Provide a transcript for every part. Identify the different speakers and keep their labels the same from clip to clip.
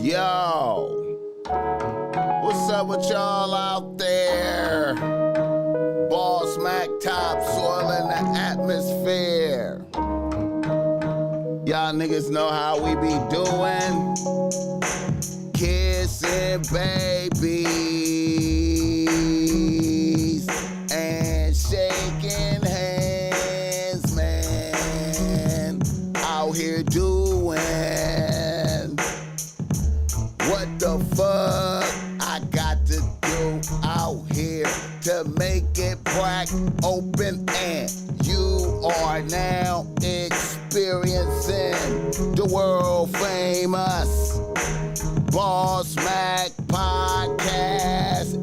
Speaker 1: Yo, what's up with y'all out there? Bossmack topsoil in the atmosphere. Y'all niggas know how we be doing. Kissing babies and shaking hands, man. Out here doing what the fuck I got to do out here to make it crack open, and you are now experiencing the world famous Bossmack podcast.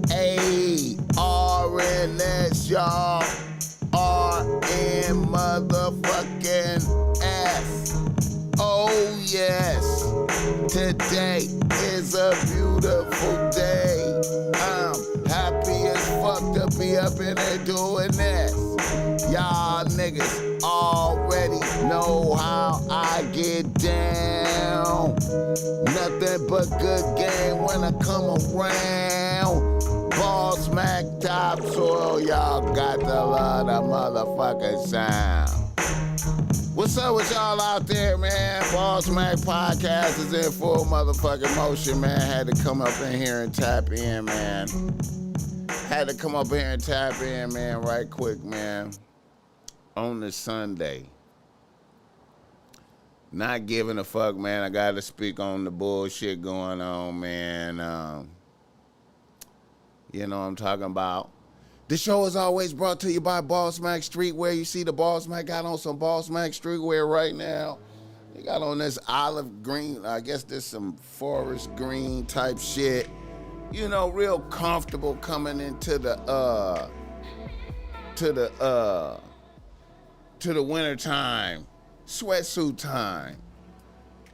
Speaker 1: A-R-N-S, y'all. R-N motherfucking S. Oh yes, today is a beautiful day. I'm happy as fuck to be up in there doing this. Y'all niggas already know how I get down. Nothing but good game when I come around. Bossmack topsoil, y'all got to love the motherfucking sound. What's up with y'all out there, man? Bossmack podcast is in full motherfucking motion, man. Had to come up in here and tap in, man. Right quick, man. On this Sunday. Not giving a fuck, man. I gotta speak on the bullshit going on, man. You know what I'm talking about. The show is always brought to you by Bossmack Streetwear. You see the Bossmack got on some Bossmack Streetwear right now. He got on this olive green, I guess this some forest green type shit. You know, real comfortable coming into the winter time. Sweatsuit time.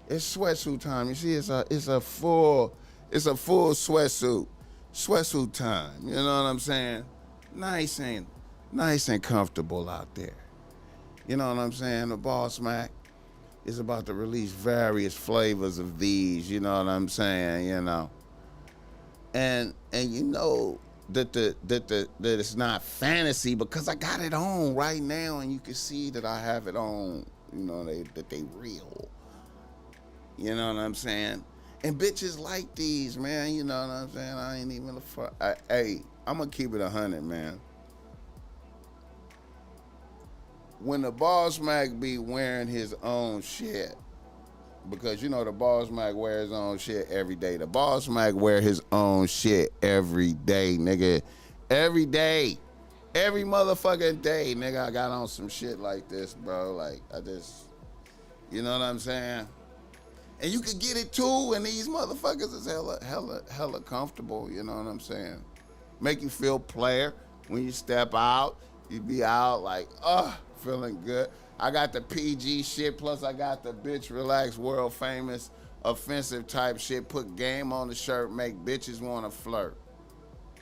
Speaker 1: It's sweatsuit time. You see, it's a full sweatsuit. Sweatsuit time. You know what I'm saying? Nice and comfortable out there. You know what I'm saying? The Bossmack is about to release various flavors of these. You know what I'm saying? You know, and you know that it's not fantasy because I got it on right now, and you can see that I have it on. You know that they real. You know what I'm saying? And bitches like these, man. You know what I'm saying? I ain't even a fuck. Hey, I'm gonna keep it 100, man. When the Bossmack be wearing his own shit, because you know the Bossmack wear his own shit every day. The Bossmack wear his own shit every day, nigga. Every day. Every motherfucking day, nigga, I got on some shit like this, bro. Like, you know what I'm saying? And you could get it too, and these motherfuckers is hella comfortable, you know what I'm saying? Make you feel player when you step out. You be out like, feeling good. I got the PG shit, plus I got the bitch relax, world famous, offensive type shit. Put game on the shirt, make bitches want to flirt.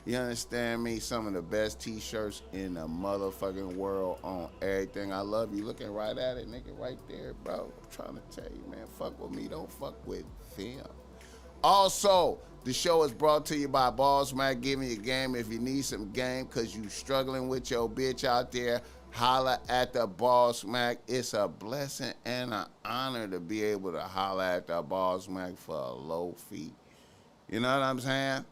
Speaker 1: You understand me? Some of the best t-shirts in the motherfucking world on everything. I love you. Looking right at it, nigga, right there, bro. I'm trying to tell you, man, fuck with me, don't fuck with them. Also, the show is brought to you by Bossmack. Give me a game if you need some game because you struggling with your bitch out there. Holla at the Bossmack. It's a blessing and an honor to be able to holla at the Bossmack for a low fee. You know what I'm saying?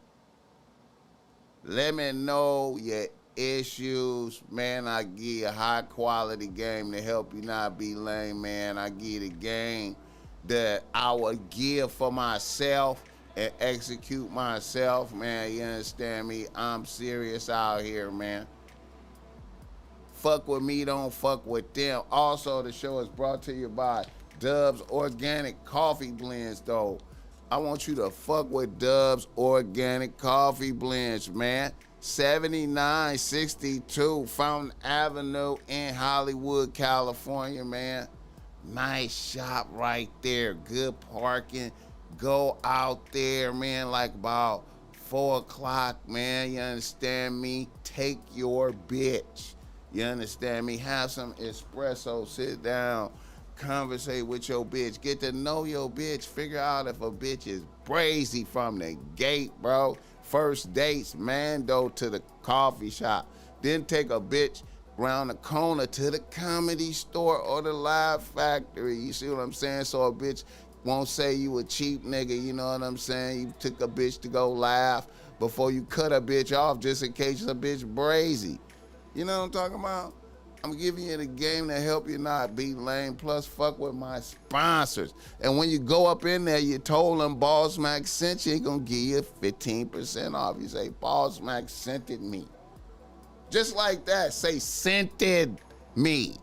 Speaker 1: Let me know your issues, man. I give you a high quality game to help you not be lame, man. I give you the game that I would give for myself and execute myself, man. You understand me? I'm serious out here, man. Fuck with me, don't fuck with them. Also, the show is brought to you by Dub's Organic Coffee Blends, though. I want you to fuck with Dub's Organic Coffee Blends, man. 7962 Fountain Avenue in Hollywood, California, man. Nice shop right there. Good parking. Go out there, man, like about 4 o'clock, man. You understand me? Take your bitch. You understand me? Have some espresso. Sit down. conversate with your bitch. Get to know your bitch. Figure out if a bitch is brazy from the gate, bro. First dates, Mando to the coffee shop. Then take a bitch round the corner to the comedy store or the Live Factory. You see what I'm saying? So a bitch won't say you a cheap nigga, you know what I'm saying? You took a bitch to go laugh before you cut a bitch off just in case a bitch brazy. You know what I'm talking about? I'm giving you the game to help you not be lame, plus fuck with my sponsors. And when you go up in there, you told them Bossmack sent you, he gonna give you 15% off. You say, Bossmack scented me. Just like that, say scented me.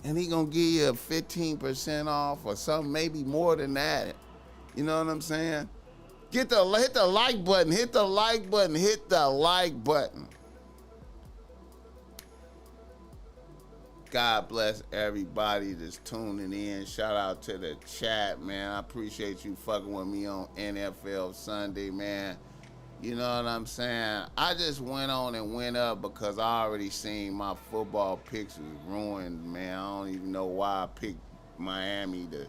Speaker 1: And he gonna give you 15% off or something, maybe more than that. You know what I'm saying? Hit the like button, hit the like button, hit the like button. God bless everybody that's tuning in. Shout out to the chat, man. I appreciate you fucking with me on NFL Sunday, man. You know what I'm saying? I just went on and went up because I already seen my football picks was ruined, man. I don't even know why I picked Miami to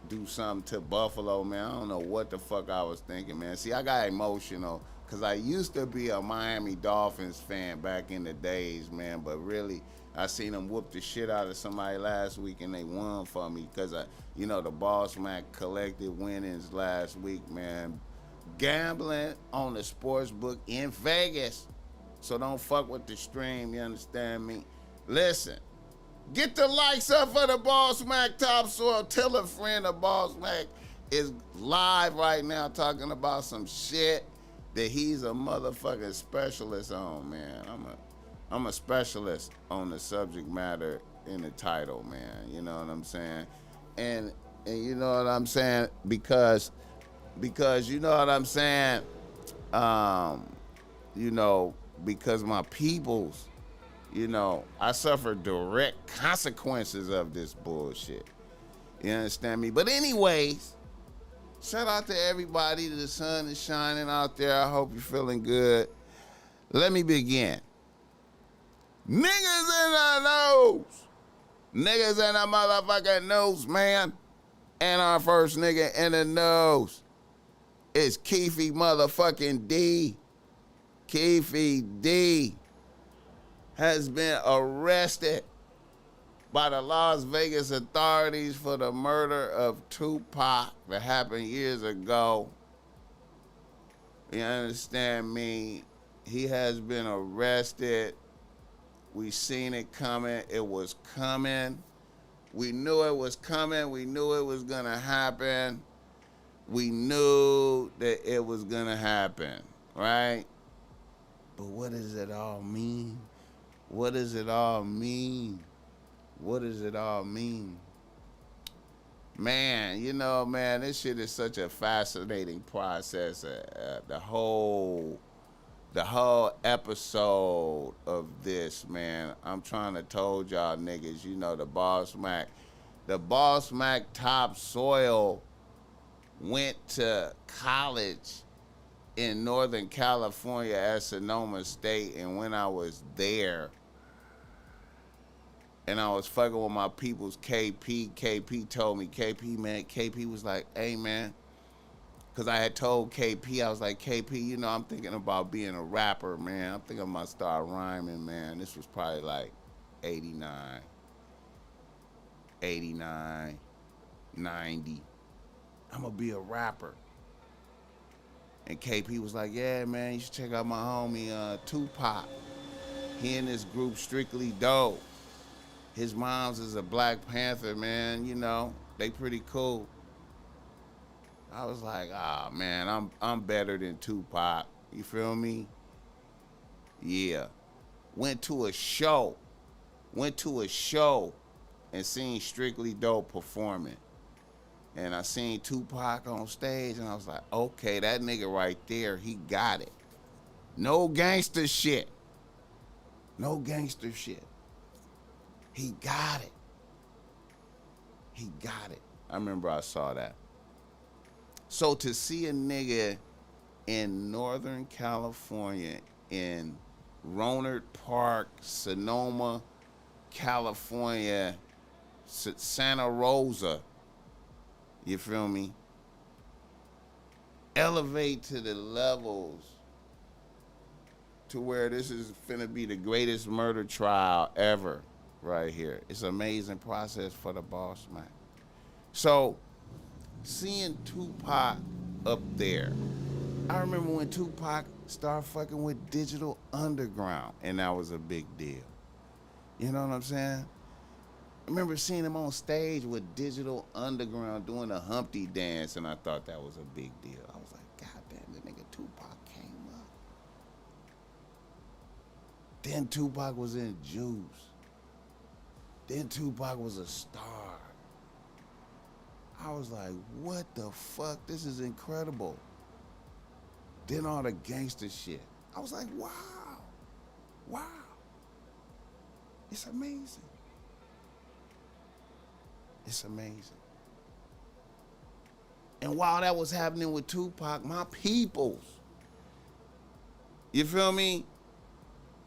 Speaker 1: do something to Buffalo, man. I don't know what the fuck I was thinking, man. See, I got emotional because I used to be a Miami Dolphins fan back in the days, man. But really, I seen them whoop the shit out of somebody last week and they won for me because, the Bossmack collected winnings last week, man. Gambling on the sports book in Vegas. So don't fuck with the stream, you understand me? Listen, get the likes up for the Bossmack Topsoil. Tell a friend the Bossmack is live right now talking about some shit that he's a motherfucking specialist on, man. I'm a specialist on the subject matter in the title, man. You know what I'm saying? And you know what I'm saying? Because you know what I'm saying? Because my peoples, I suffer direct consequences of this bullshit. You understand me? But anyways, shout out to everybody. The sun is shining out there. I hope you're feeling good. Let me begin. Niggas in the nose. Niggas in the motherfucking nose, man. And our first nigga in the nose is Keefe motherfucking D. Keefe D has been arrested by the Las Vegas authorities for the murder of Tupac that happened years ago. You understand me? He has been arrested. We seen it coming. It was coming. We knew it was coming. We knew it was gonna happen. We knew that it was gonna happen, right? But what does it all mean? What does it all mean? What does it all mean? Man, man, this shit is such a fascinating process. The whole episode of this, man, I'm trying to told y'all niggas, the Bossmack Topsoil went to college in Northern California at Sonoma State, and when I was there, and I was fucking with my people's KP told me, KP was like, hey, man, because I had told KP, I was like, KP, I'm thinking about being a rapper, man. I'm thinking I'm going to start rhyming, man. This was probably like 89, 90. I'm going to be a rapper. And KP was like, yeah, man, you should check out my homie Tupac. He in this group Strictly Dope. His mom's is a Black Panther, man. They pretty cool. I was like, man, I'm better than Tupac. You feel me? Yeah. Went to a show and seen Strictly Dope performing. And I seen Tupac on stage, and I was like, okay, that nigga right there, he got it. No gangster shit. He got it. I remember I saw that. So to see a nigga in Northern California, in Rohnert Park, Sonoma, California, Santa Rosa, you feel me? Elevate to the levels to where this is finna be the greatest murder trial ever right here. It's an amazing process for the Bossmack. So, seeing Tupac up there, I remember when Tupac started fucking with Digital Underground, and that was a big deal. You know what I'm saying? I remember seeing him on stage with Digital Underground doing a Humpty dance, and I thought that was a big deal. I was like, God damn, the nigga Tupac came up. Then Tupac was in Juice. Then Tupac was a star. I was like, what the fuck? This is incredible. Then all the gangster shit. I was like, wow. Wow. It's amazing. It's amazing. And while that was happening with Tupac, my peoples, you feel me?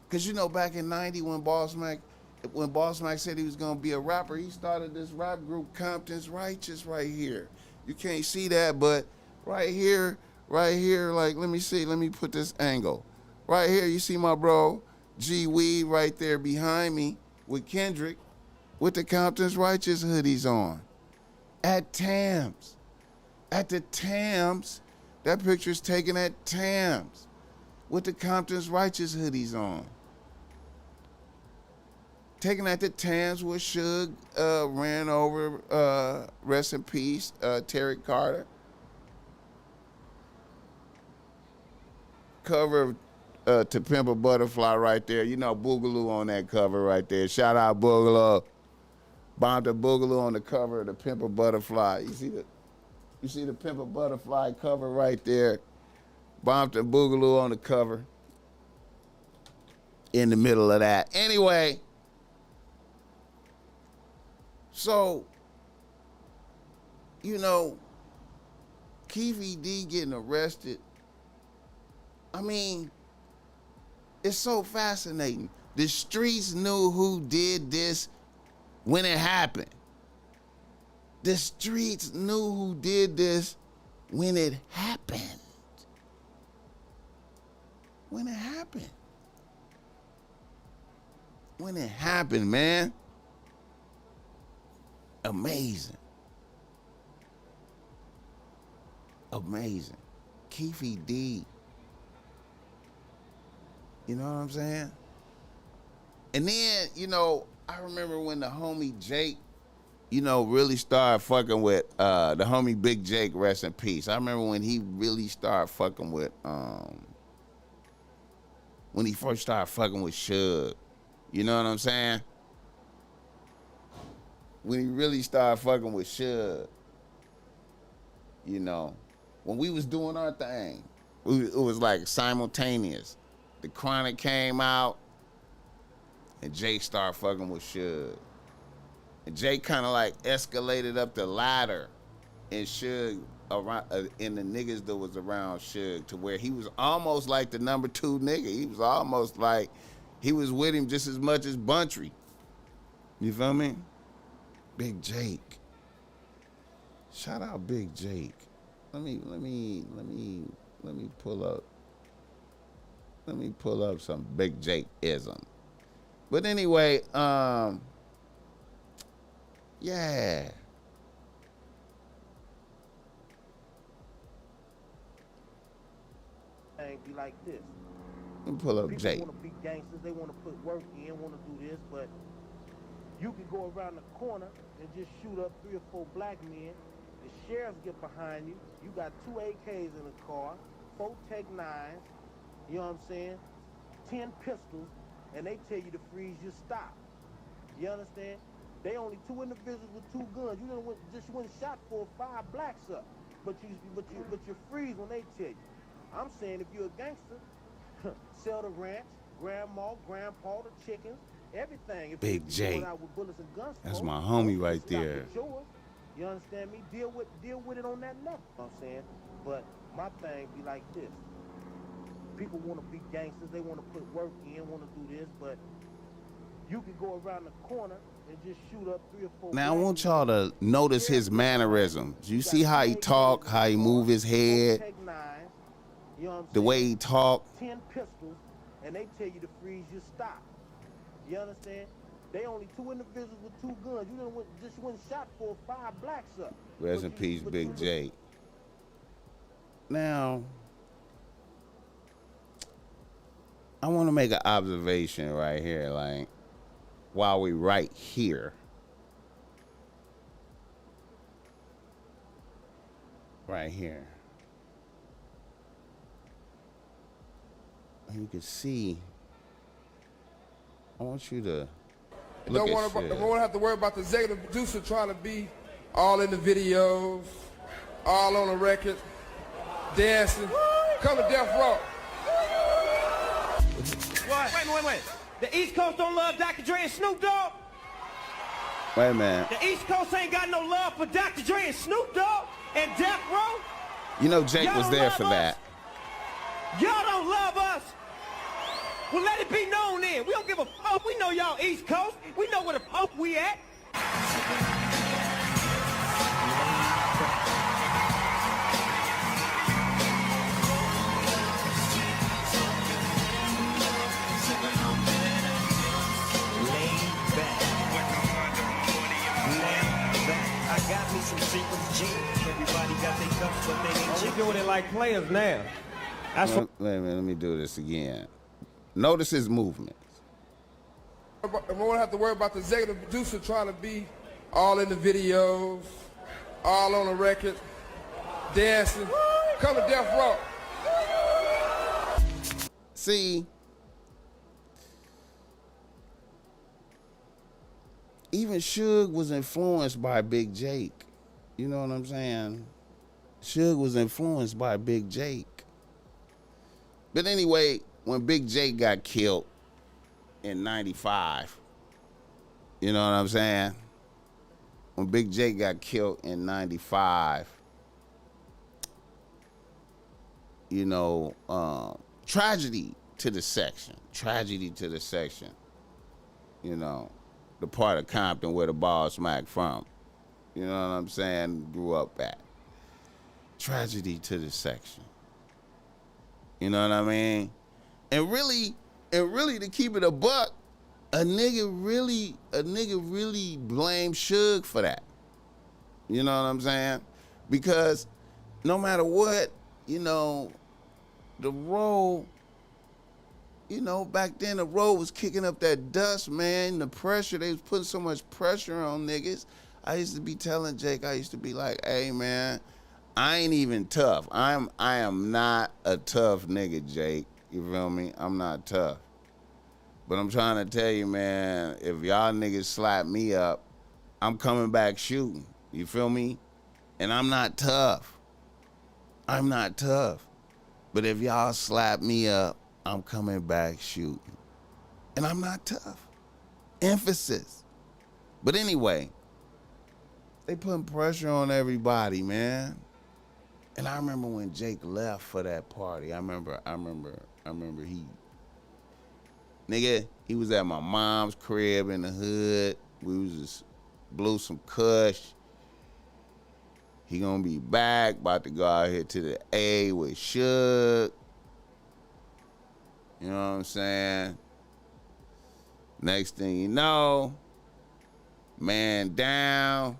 Speaker 1: Because you know, back in 90 when Bossmack said he was gonna be a rapper, he started this rap group, Compton's Righteous, right here. You can't see that, but right here, like, let me see, let me put this angle. Right here, you see my bro, G Weed right there behind me with Kendrick, with the Compton's Righteous hoodies on. At Tams. At the Tams, that picture's taken at Tams with the Compton's Righteous hoodies on. Taken at the Tams where Suge ran over, rest in peace, Terry Carter. Cover of To Pimp a Butterfly right there. You know Boogaloo on that cover right there. Shout out Boogaloo. Bompton Boogaloo on the cover of The Pimp a Butterfly. You see the Pimp a Butterfly cover right there. Bompton Boogaloo on the cover. In the middle of that. Anyway. So, you know, Keefe D getting arrested. I mean, it's so fascinating. The streets knew who did this when it happened. The streets knew who did this when it happened. When it happened. When it happened, man. Amazing. Amazing. Keefe D. You know what I'm saying? And then, you know, I remember when the homie Jake, you know, really started fucking with the homie Big Jake, rest in peace. I remember when he really started fucking with when he first started fucking with Suge. You know what I'm saying? When he really started fucking with Suge, you know, when we was doing our thing, it was like simultaneous. The Chronic came out, and Jake started fucking with Suge. And Jake kind of like escalated up the ladder, and Suge around, and the niggas that was around Suge, to where he was almost like the number 2 nigga. He was almost like he was with him just as much as Buntry. You feel me? Big Jake. Shout out Big Jake. Let me pull up. Let me pull up some Big Jake-ism. But anyway, yeah.
Speaker 2: Thing be like this.
Speaker 1: Let me pull up
Speaker 2: People
Speaker 1: Jake.
Speaker 2: want to be gangsters, they want to put work in, want to do this, but you can go around the corner and just shoot up 3 or 4 black men. The sheriffs get behind you. You got 2 AKs in the car, 4 Tech 9s, you know what I'm saying? 10 pistols, and they tell you to freeze, you stop. You understand? They only 2 individuals with 2 guns. You just went and shot 4 or 5 blacks up, but you freeze when they tell you. I'm saying if you're a gangster, sell the ranch, grandma, grandpa, the chickens, everything. If
Speaker 1: Big
Speaker 2: you're going
Speaker 1: Jake.
Speaker 2: out with bullets and guns,
Speaker 1: That's
Speaker 2: folks,
Speaker 1: my homie
Speaker 2: don't
Speaker 1: right
Speaker 2: stop
Speaker 1: there.
Speaker 2: with yours. You understand me? Deal with it on that level. You know what I'm saying? But my thing be like this. People want to be gangsters, they want to put work in, want to do this, but You can go around the corner and just shoot up 3 or 4.
Speaker 1: Now I want y'all to notice his mannerisms. You see how he talk, how he move his head,
Speaker 2: you know
Speaker 1: the way he talk.
Speaker 2: 10 pistols, and they tell you to freeze, you stop. You understand? They only 2 individuals with 2 guns. You just went shot 4 or 5 blacks up.
Speaker 1: Rest in peace, Big J. Now, I want to make an observation right here, like, while we right here. Right here. And you can see, I want you to look at shit.
Speaker 3: Don't want to have to worry about the executive producer trying to be all in the videos, all on the record, dancing. Come to Death Row.
Speaker 4: What? Wait. The East Coast don't love Dr. Dre and Snoop Dogg?
Speaker 1: Wait a minute.
Speaker 4: The East Coast ain't got no love for Dr. Dre and Snoop Dogg and Death Row?
Speaker 1: You know Jake was there for that.
Speaker 4: Y'all don't love us? Well, let it be known then. We don't give a fuck. We know y'all East Coast. We know where the fuck we at. Everybody got their cups, but they ain't doing it like players now.
Speaker 1: Wait a minute, let me do this again. Notice his movements.
Speaker 3: I won't have to worry about the executive producer trying to be all in the videos, all on the record, dancing. Come to Death Row.
Speaker 1: See, even Suge was influenced by Big Jake. You know what I'm saying? Suge was influenced by Big Jake. But anyway, when Big Jake got killed in 95, you know what I'm saying? When Big Jake got killed in 95, you know, tragedy to the section. You know, the part of Compton where the Bossmack from. You know what I'm saying? Grew up at. Tragedy to the section. You know what I mean? And really to keep it a buck, a nigga really blamed Suge for that. You know what I'm saying? Because no matter what, you know, the road, you know, back then the road was kicking up that dust, man. The pressure, they was putting so much pressure on niggas. I used to be telling Jake, I used to be like, hey man, I ain't even tough. I am not a tough nigga, Jake. You feel me? I'm not tough. But I'm trying to tell you, man, if y'all niggas slap me up, I'm coming back shooting. You feel me? And I'm not tough. But if y'all slap me up, I'm coming back shooting. And I'm not tough. Emphasis. But anyway, they putting pressure on everybody, man. And I remember when Jake left for that party. I remember he was at my mom's crib in the hood. We was just blew some kush. He gonna be back, about to go out here to the A with Suge. You know what I'm saying? Next thing you know, man down.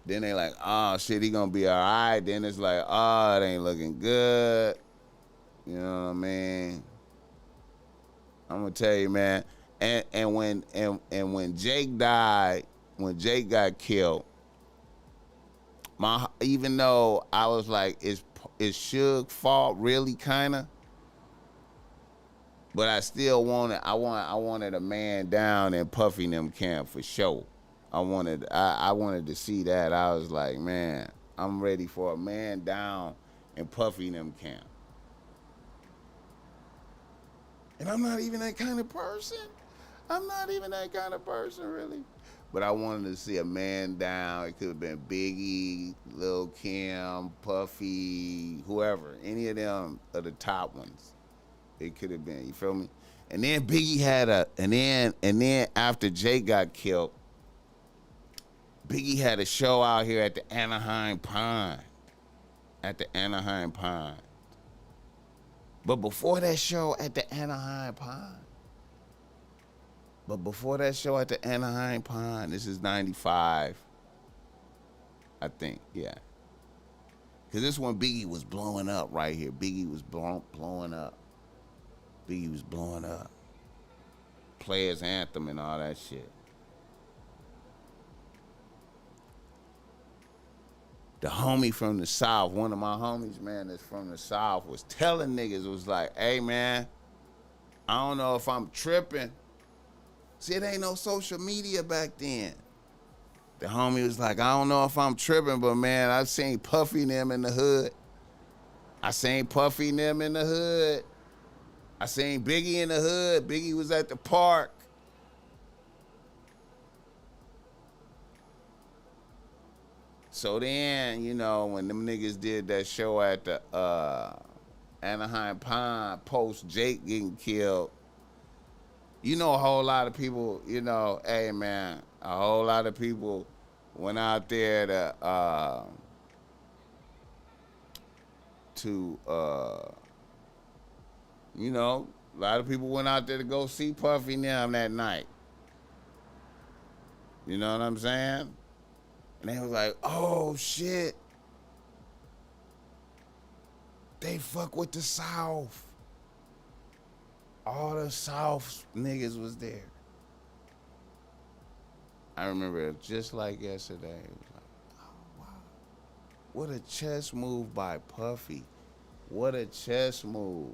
Speaker 1: Then they like, oh shit, he gonna be all right. Then it's like, oh, it ain't looking good. You know what I mean? I'm gonna tell you, man. And when Jake died, when Jake got killed, even though I was like, is Suge's fault really, kinda? But I still wanted a man down in Puffy them camp for sure. I wanted to see that. I was like, man, I'm ready for a man down in Puffy them camp. And I'm not even that kind of person. Really. But I wanted to see a man down. It could have been Biggie, Lil Kim, Puffy, whoever. Any of them are the top ones. It could have been, you feel me? And then Biggie had and then after Jake got killed, Biggie had a show out here at the Anaheim Pond. But before that show at the Anaheim Pond, this is 95, I think, yeah. Because this one Biggie was blowing up right here. Biggie was blowing up. Players Anthem and all that shit. The homie from the South, one of my homies, man, that's from the South, was telling niggas, was like, hey, man, I don't know if I'm tripping. See, it ain't no social media back then. The homie was like, I don't know if I'm tripping, but, man, I seen Puffy and them in the hood. I seen Biggie in the hood. Biggie was at the park. So then, you know, when them niggas did that show at the Anaheim Pond post Jake getting killed, you know, a whole lot of people, you know, hey, man, a whole lot of people went out there you know, a lot of people went out there to go see Puffy and them that night. You know what I'm saying? And they was like, oh, shit. They fuck with the South. All the South niggas was there. I remember it just like yesterday. It was like, oh, wow. What a chess move by Puffy. What a chess move.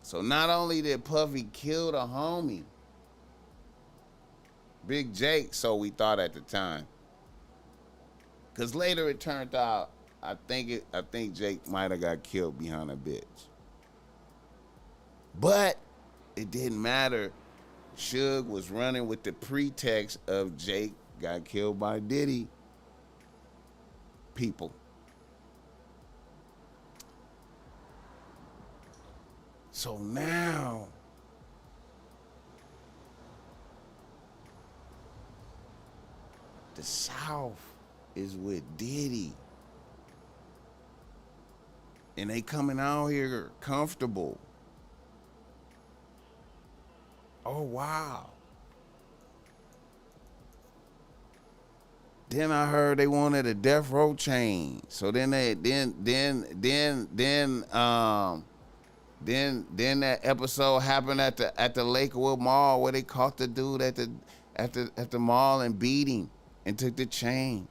Speaker 1: So not only did Puffy kill the homie, Big Jake, so we thought at the time. Cause later it turned out, I think Jake might have got killed behind a bitch. But it didn't matter. Suge was running with the pretext of Jake got killed by Diddy people. So now, the South is with Diddy. And they coming out here comfortable. Oh, wow. Then I heard they wanted a death row chain. So then that episode happened at the Lakewood Mall where they caught the dude at the mall and beat him and took the chain.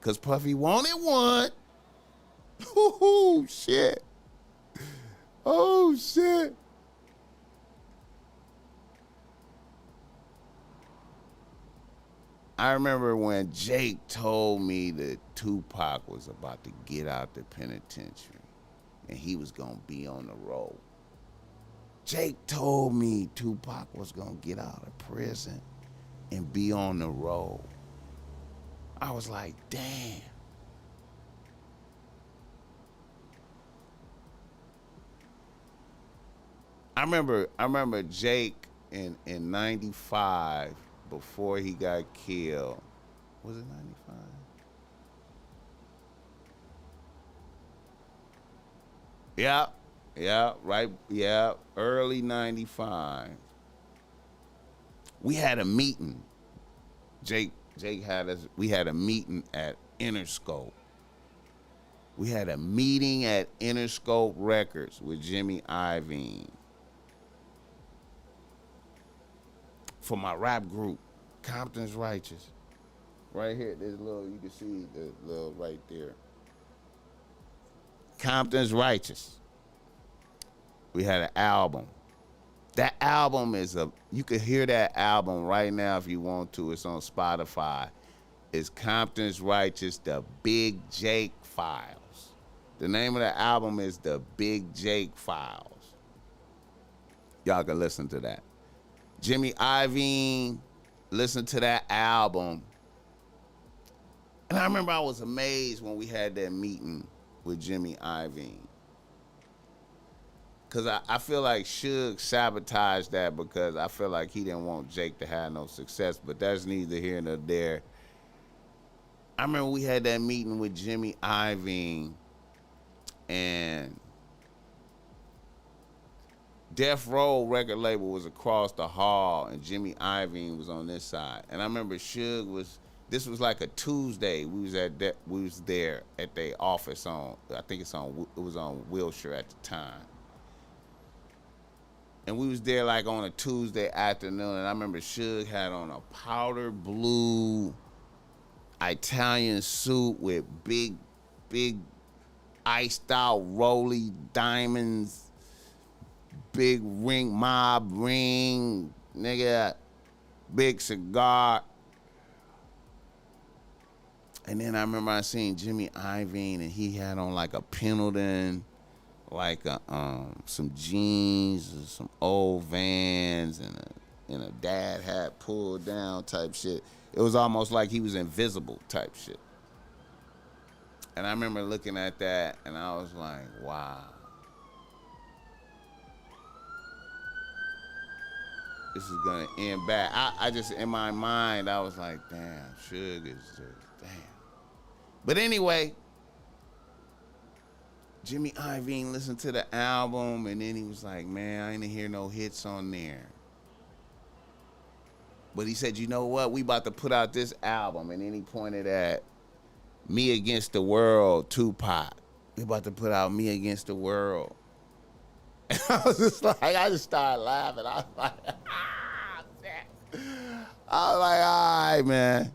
Speaker 1: Cause Puffy wanted one. Oh shit. Oh shit. I remember when Jake told me that Tupac was about to get out the penitentiary and he was gonna be on the road. Jake told me Tupac was gonna get out of prison and be on the road. I was like, damn. I remember Jake in 95 before he got killed. Was it 95? Yeah, right, yeah, early 95. We had a meeting. Jake had us, we had a meeting at Interscope. We had a meeting at Interscope Records with Jimmy Iovine for my rap group, Compton's Righteous. Right here, there's a little, you can see the little right there. Compton's Righteous. We had an album. That album is you can hear that album right now if you want to. It's on Spotify. It's Compton's Righteous, The Big Jake Files. The name of the album is The Big Jake Files. Y'all can listen to that. Jimmy Iovine, listen to that album And I remember I was amazed when we had that meeting with Jimmy Iovine. Because I feel like Suge sabotaged that because I feel like he didn't want Jake to have no success, but that's neither here nor there. I remember we had that meeting with Jimmy Iovine, and Death Row record label was across the hall, and Jimmy Iovine was on this side. And I remember Suge was, this was like a Tuesday. We was there at their office on, I think it was on Wilshire at the time. And we was there like on a Tuesday afternoon, and I remember Suge had on a powder blue Italian suit with big iced out rolly diamonds, big mob ring, nigga, big cigar. And then I remember I seen Jimmy Iovine, and he had on like a Pendleton, like some jeans and some old Vans and a dad hat pulled down type shit. It was almost like he was invisible type shit. And I remember looking at that and I was like, wow. This is gonna end bad. I just, in my mind, I was like, damn, Suge is just, damn. But anyway, Jimmy Iovine listened to the album, and then he was like, man, I ain't hear no hits on there. But he said, you know what? We about to put out this album. And then he pointed at Me Against the World, Tupac. We about to put out Me Against the World. And I was just like, I just started laughing. I was like, shit. I was like, all right, man.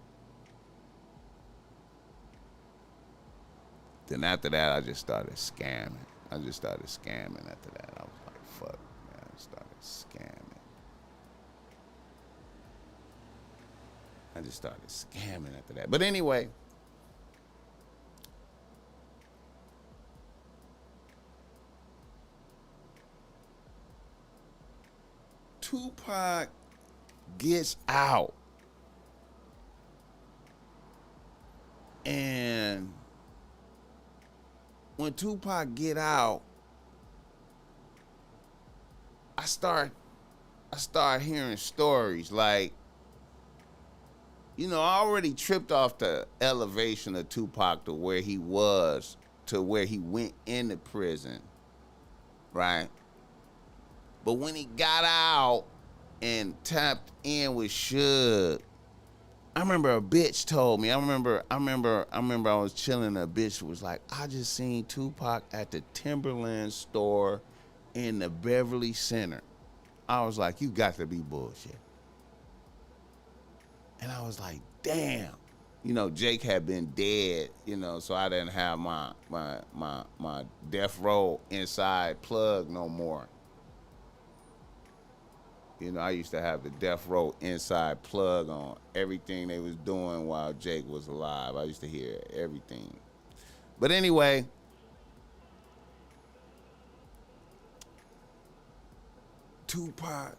Speaker 1: Then after that, I just started scamming. After that. I was like, fuck, man. I started scamming after that. But anyway, Tupac gets out. And when Tupac get out, I start hearing stories like, you know, I already tripped off the elevation of Tupac to where he was, to where he went into prison, right? But when he got out and tapped in with Suge, I remember a bitch told me, I remember I was chilling, a bitch was like, I just seen Tupac at the Timberland store in the Beverly Center. I was like, you got to be bullshit. And I was like, damn. You know, Jake had been dead, you know, so I didn't have my Death Row inside plug no more. You know, I used to have the Death Row inside plug on everything they was doing while Jake was alive. I used to hear everything. But anyway, Tupac,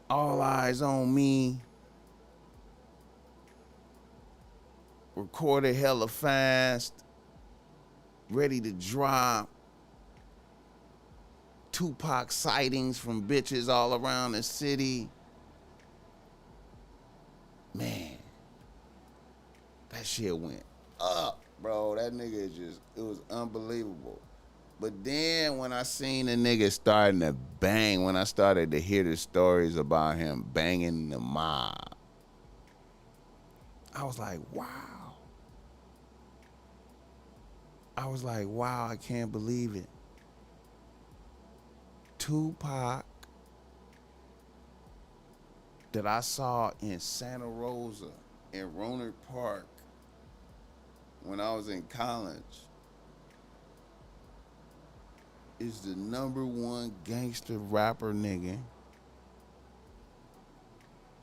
Speaker 1: All Eyes on Me, recorded hella fast, ready to drop. Tupac sightings from bitches all around the city. Man, that shit went up, bro. That nigga just, it was unbelievable. But then when I seen the nigga starting to bang, when I started to hear the stories about him banging the mob, I was like, wow. I can't believe it. Tupac that I saw in Santa Rosa, in Rohnert Park, when I was in college, is the #1 gangster rapper nigga.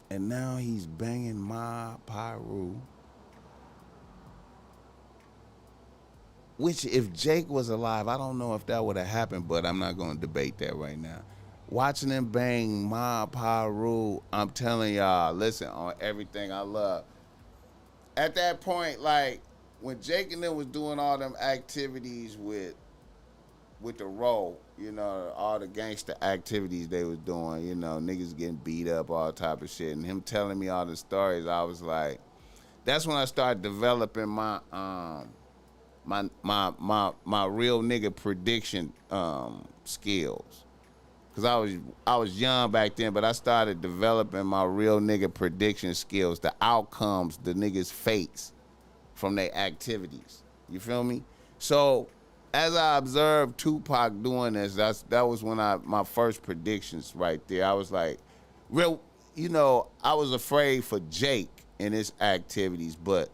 Speaker 1: And now he's banging Ma Pyru. Which, if Jake was alive, I don't know if that would have happened, but I'm not going to debate that right now. Watching them bang Ma Paru, I'm telling y'all, listen, on everything I love. At that point, like, when Jake and them was doing all them activities with the roll, you know, all the gangster activities they was doing, you know, niggas getting beat up, all type of shit, and him telling me all the stories, I was like, that's when I started developing my my real nigga prediction skills. Cause I was young back then, but I started developing my real nigga prediction skills, the outcomes the niggas face from their activities. You feel me? So as I observed Tupac doing this, that was when my first predictions right there. I was like, real, you know, I was afraid for Jake and his activities, but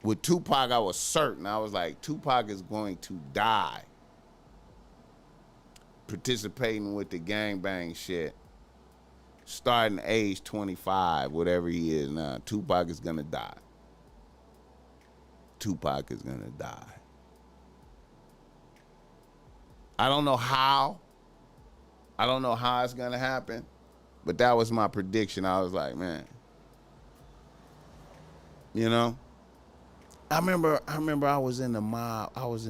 Speaker 1: with Tupac, I was certain. I was like, Tupac is going to die participating with the gangbang shit, starting age 25, whatever he is now. Tupac is gonna die. Tupac is gonna die. I don't know how. I don't know how it's gonna happen, but that was my prediction. I was like, man, you know. I remember I was in the mob. I was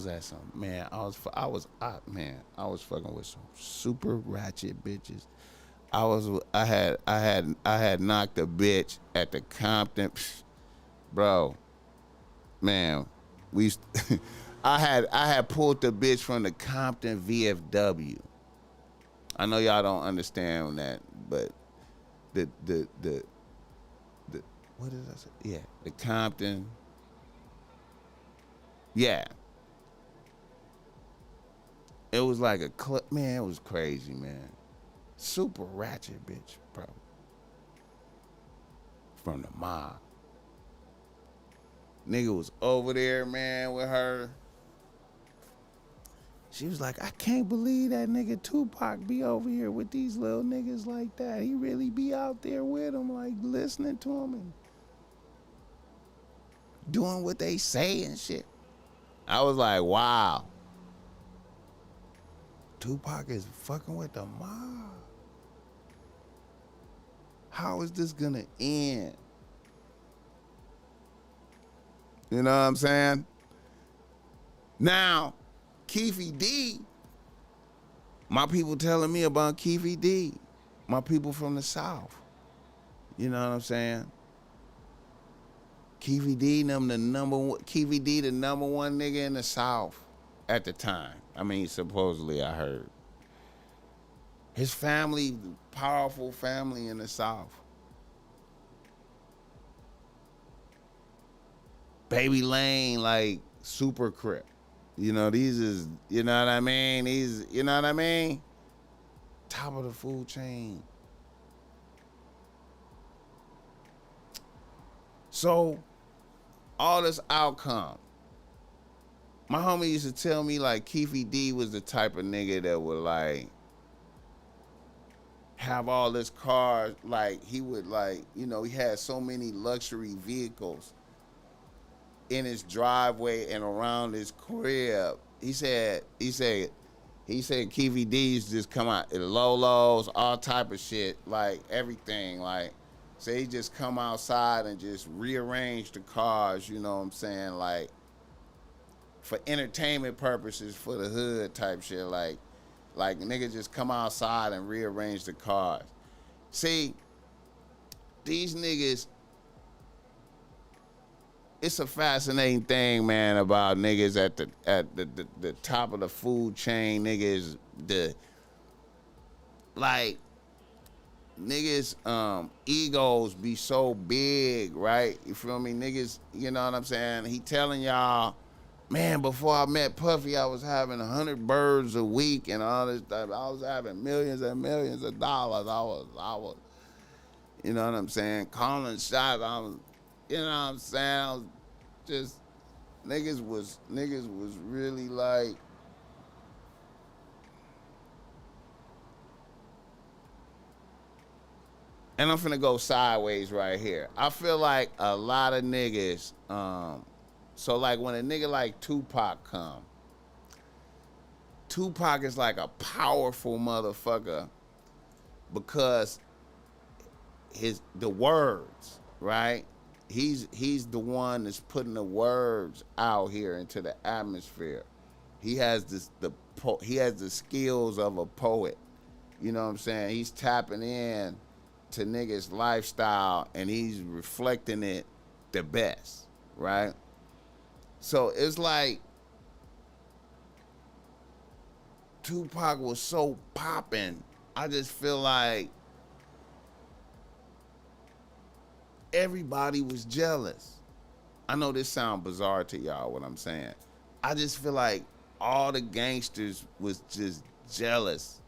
Speaker 1: at some, man, I was fucking with some super ratchet bitches. I had knocked a bitch at the Compton, bro. Man, I had pulled the bitch from the Compton VFW. I know y'all don't understand that, but the what did I say? Yeah, the Compton. Yeah. It was like a club. Man, it was crazy, man. Super ratchet bitch, bro. From the mob. Nigga was over there, man, with her. She was like, I can't believe that nigga Tupac be over here with these little niggas like that. He really be out there with them, like listening to them and doing what they say and shit. I was like, wow. Tupac is fucking with the mob. How is this gonna end? You know what I'm saying? Now, Keefe D, my people telling me about Keefe D, my people from the South. You know what I'm saying? Keefe D, the number one nigga in the South at the time. I mean, supposedly I heard. His family, powerful family in the South. Baby Lane, like super crip. You know, these is, you know what I mean? These, you know what I mean? Top of the food chain. So, all this outcome. My homie used to tell me, like, Keefe D was the type of nigga that would, like, have all this cars, like, he would, like, you know, he had so many luxury vehicles in his driveway and around his crib. He said Keefe D's just come out in Lolos, all type of shit, like everything. Like, so he just come outside and just rearrange the cars, you know what I'm saying? Like, for entertainment purposes, for the hood type shit. Like niggas just come outside and rearrange the cars. See, these niggas, it's a fascinating thing, man, about niggas at the top of the food chain. Niggas, niggas egos be so big, right? You feel me? Niggas, you know what I'm saying? He telling y'all, man, before I met Puffy, I was having 100 birds a week and all this stuff. I was having millions and millions of dollars. I was, you know what I'm saying? Calling shots. I was, you know what I'm saying? I was just, niggas was really like, and I'm finna go sideways right here. I feel like a lot of niggas, so like when a nigga like Tupac Tupac is like a powerful motherfucker because the words, right? He's the one that's putting the words out here into the atmosphere. He has he has the skills of a poet. You know what I'm saying? He's tapping in to niggas' lifestyle and he's reflecting it the best, right? So it's like Tupac was so popping. I just feel like everybody was jealous. I know this sounds bizarre to y'all what I'm saying. I just feel like all the gangsters was just jealous.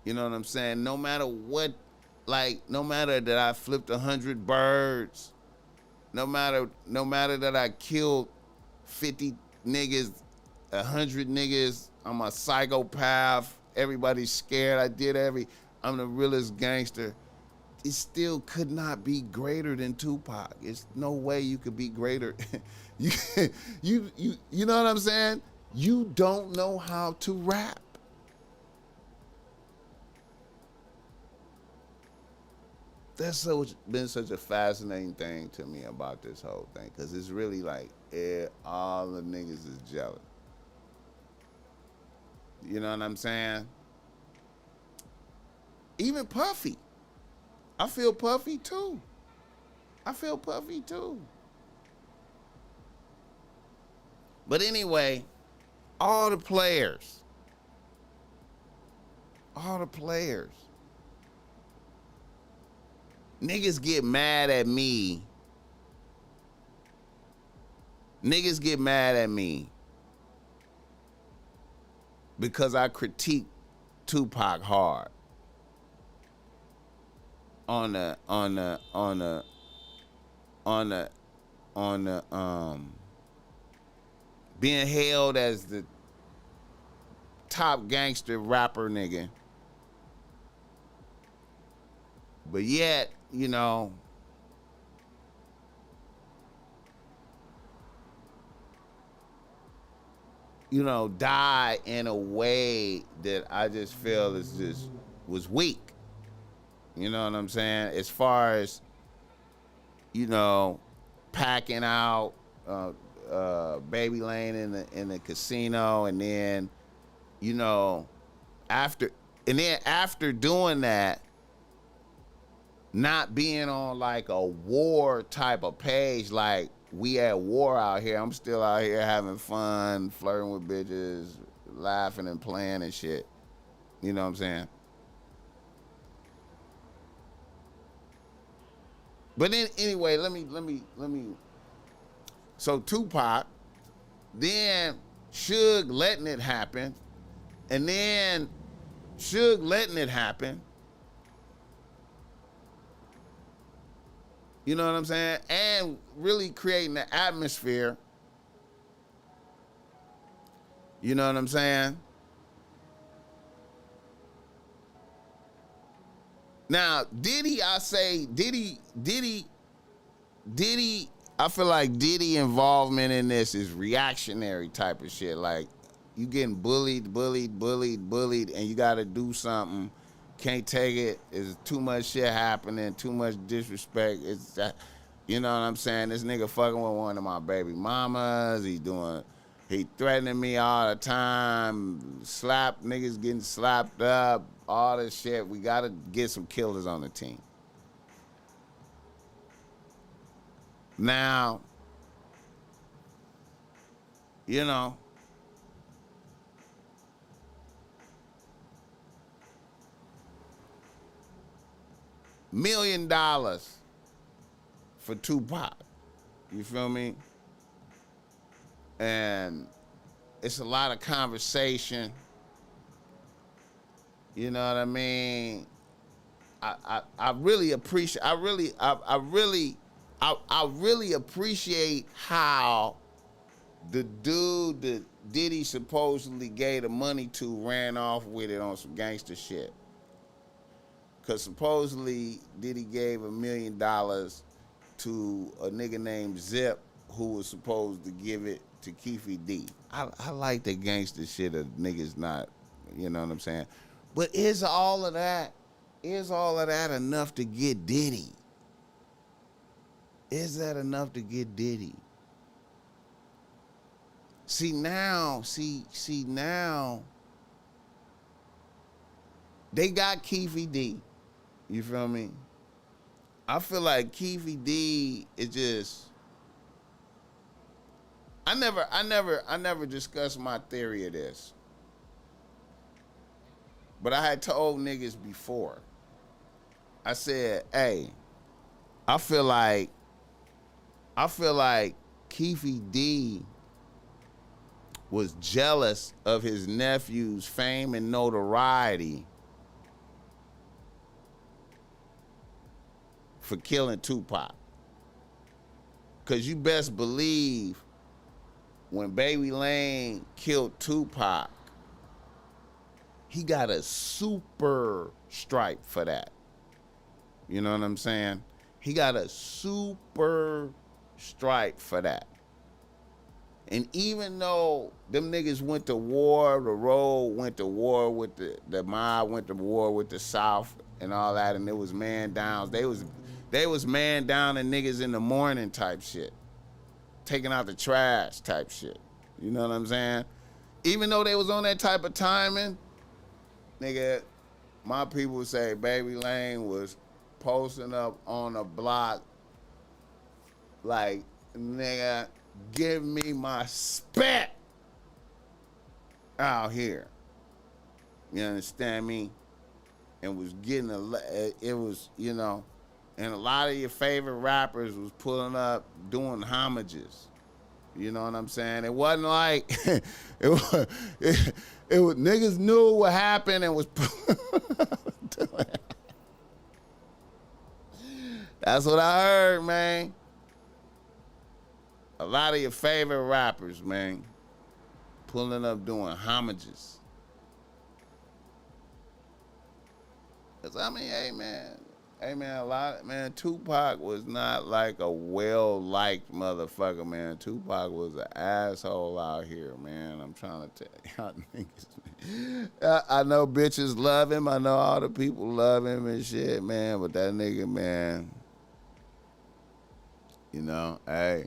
Speaker 1: You know what I'm saying? No matter what, like, no matter that I flipped 100 birds, no matter that I killed 50 niggas, 100 niggas, I'm a psychopath, everybody's scared, I'm the realest gangster. It still could not be greater than Tupac. It's no way you could be greater. you know what I'm saying? You don't know how to rap. That's been such a fascinating thing to me about this whole thing, because it's really like all the niggas is jealous. You know what I'm saying? Even Puffy. I feel Puffy too. But anyway, all the players. Niggas get mad at me. Because I critique Tupac hard. On the being hailed as the top gangster rapper nigga. But yet, you know, die in a way that I just feel was weak. You know what I'm saying? As far as, packing out Baby Lane in the casino, and then, after doing that, not being on like a war type of page, like we at war out here. I'm still out here having fun, flirting with bitches, laughing and playing and shit. You know what I'm saying? But then anyway, let me. So Tupac, then Suge letting it happen, and then Suge letting it happen. You know what I'm saying? And really creating the atmosphere. You know what I'm saying? Now, Diddy, I feel like Diddy involvement in this is reactionary type of shit. Like, you getting bullied, and you got to do something. Can't take it. There's too much shit happening, too much disrespect. It's you know what I'm saying? This nigga fucking with one of my baby mamas. He threatening me all the time. Niggas getting slapped up, all this shit. We gotta get some killers on the team. Now, $1 million for Tupac. You feel me? And it's a lot of conversation. You know what I mean? I really appreciate how the dude that Diddy supposedly gave the money to ran off with it on some gangster shit. Cause supposedly Diddy gave $1 million to a nigga named Zip who was supposed to give it to Keefe D. I like the gangster shit of niggas not, you know what I'm saying? But is all of that enough to get Diddy? Is that enough to get Diddy? See now, they got Keefe D. You feel me? I feel like Keefe D is just. I never discussed my theory of this. But I had told niggas before. I said, hey, I feel like Keefe D was jealous of his nephew's fame and notoriety for killing Tupac. Cause you best believe when Baby Lane killed Tupac, he got a super stripe for that. You know what I'm saying? He got a super stripe for that. And even though them niggas went to war, the road went to war with the mob, went to war with the South and all that, and it was man downs. They was man down and niggas in the morning type shit. Taking out the trash type shit. You know what I'm saying? Even though they was on that type of timing, nigga, my people would say Baby Lane was posting up on a block like, nigga, give me my spec out here. You understand me? And was getting it was, you know, and a lot of your favorite rappers was pulling up doing homages. You know what I'm saying? It wasn't like it was niggas knew what happened and was That's what I heard, man. A lot of your favorite rappers, man, pulling up doing homages. Cause I mean, hey man, Tupac was not like a well-liked motherfucker, man. Tupac was an asshole out here, man. I'm trying to tell y'all niggas, man. I know bitches love him. I know all the people love him and shit, man. But that nigga, man, you know, hey.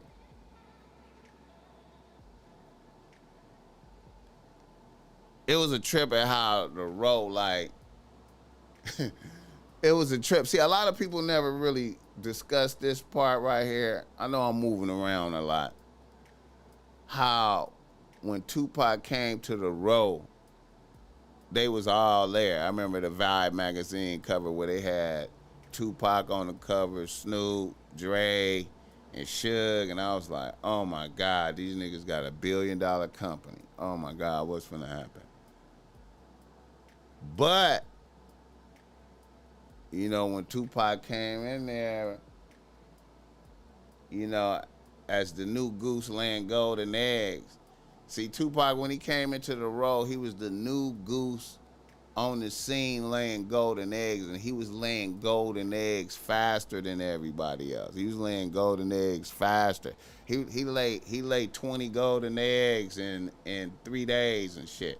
Speaker 1: It was a trip at how the road, like, it was a trip. See, a lot of people never really discuss this part right here. I know I'm moving around a lot. How when Tupac came to the road, they was all there. I remember the Vibe magazine cover where they had Tupac on the cover, Snoop, Dre, and Suge, and I was like, oh my God, these niggas got $1 billion company. Oh my God, what's gonna happen? But you know, when Tupac came in there, you know, as the new goose laying golden eggs. See, Tupac, when he came into the role, he was the new goose on the scene laying golden eggs, and he was laying golden eggs faster than everybody else. He was laying golden eggs faster. He laid 20 golden eggs in 3 days and shit.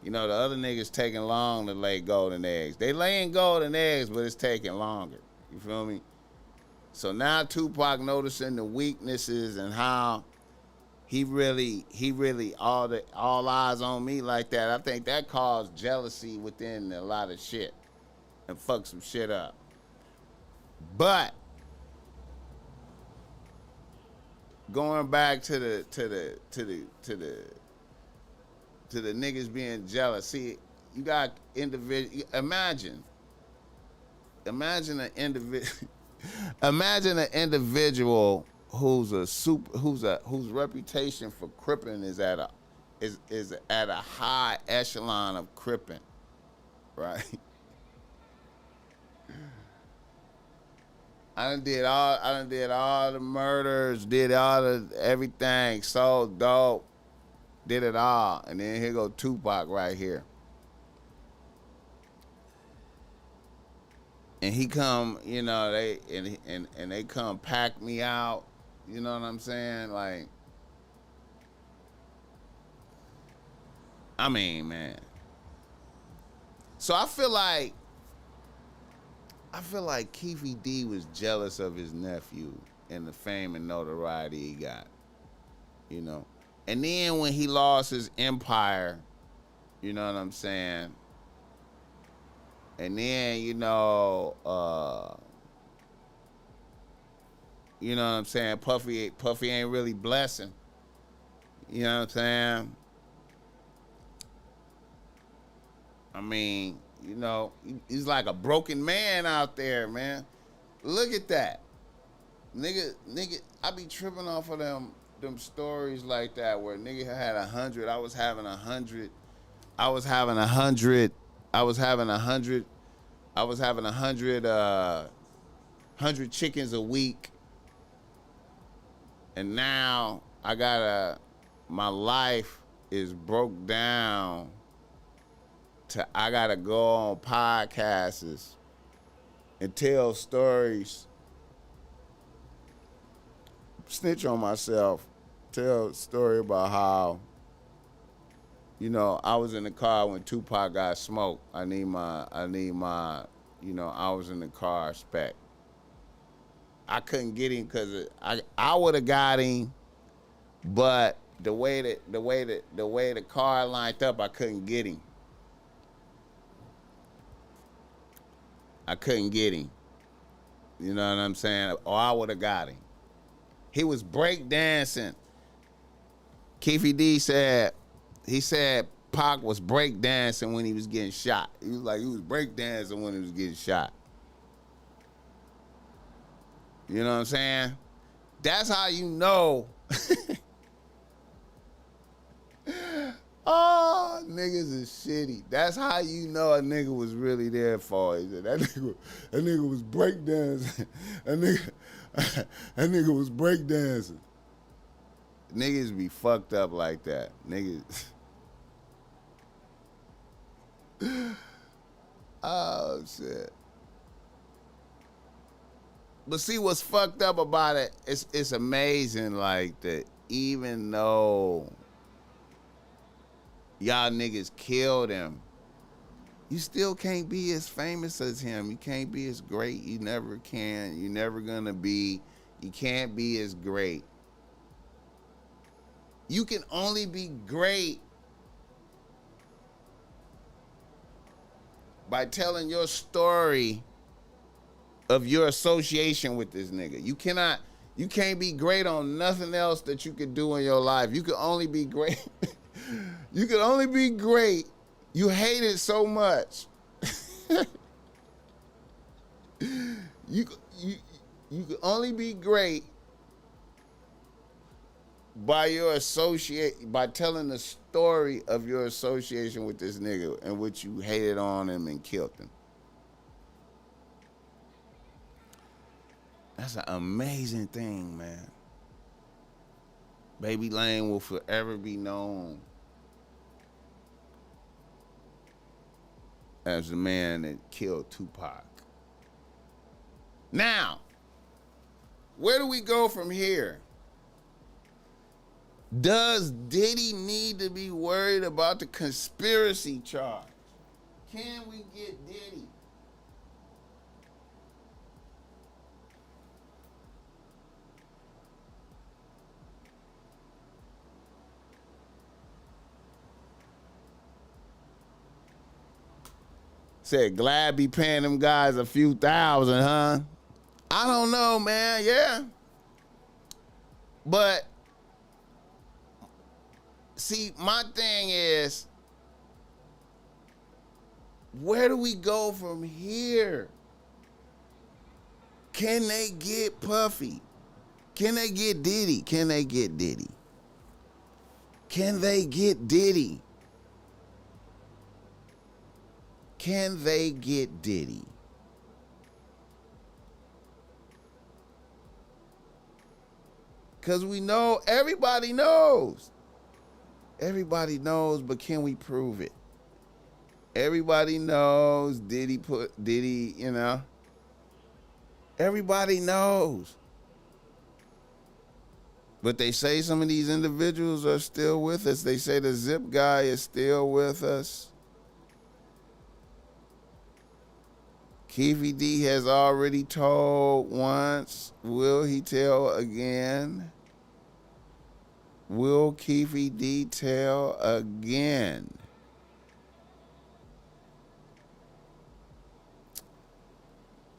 Speaker 1: You know, the other niggas taking long to lay golden eggs. They laying golden eggs, but it's taking longer. You feel me? So now Tupac noticing the weaknesses and how he really all eyes on me like that. I think that caused jealousy within a lot of shit and fucked some shit up. But going back to the niggas being jealous. See, you got individual. Imagine an individual whose reputation for cripping is at a high echelon of cripping, right? I done did all the murders, did all the everything, sold dope. Did it all, and then here go Tupac right here, and he come, you know, they come pack me out, You know what I'm saying? Like, I mean, man. So I feel like Keefe D was jealous of his nephew and the fame and notoriety he got. You know. And then when he lost his empire, you know what I'm saying? And then, you know what I'm saying? Puffy ain't really blessing. You know what I'm saying? I mean, you know, he's like a broken man out there, man. Look at that. Nigga, I be tripping off of them stories like that where nigga had 100, I was having 100 chickens a week. And now my life is broke down to I gotta go on podcasts and tell stories, snitch on myself, tell a story about how, you know, I was in the car when Tupac got smoked. I need my, you know, I was in the car spec. I couldn't get him because I would have got him, but the way the car lined up, I couldn't get him. I couldn't get him. You know what I'm saying? Or I would have got him. He was break dancing. Keefe D said Pac was break dancing when he was getting shot. He was break dancing when he was getting shot. You know what I'm saying? That's how you know. Oh, niggas is shitty. That's how you know a nigga was really there for it. He said, that nigga was breakdancing. That nigga was breakdancing. Niggas be fucked up like that. Niggas. Oh, shit. But see what's fucked up about it, it's amazing, like, that even though y'all niggas killed him, you still can't be as famous as him. You can't be as great. You never can. You're never gonna be. You can't be as great. You can only be great by telling your story of your association with this nigga. You can't be great on nothing else that you could do in your life. You can only be great. You can only be great. You hate it so much. You can only be great by telling the story of your association with this nigga in which you hated on him and killed him. That's an amazing thing, man. Baby Lane will forever be known as the man that killed Tupac. Now, where do we go from here? Does Diddy need to be worried about the conspiracy charge? Can we get Diddy? Said Glad be paying them guys a few thousand, huh? I don't know, man. Yeah. But see, my thing is, where do we go from here? Can they get Puffy? Can they get Diddy? Can they get Diddy? Can they get Diddy? Can they get Diddy? Because we know, everybody knows. Everybody knows, but can we prove it? Everybody knows Diddy, you know. Everybody knows. But they say some of these individuals are still with us. They say the Zip guy is still with us. Keefe D has already told once. Will he tell again? Will Keefe D tell again?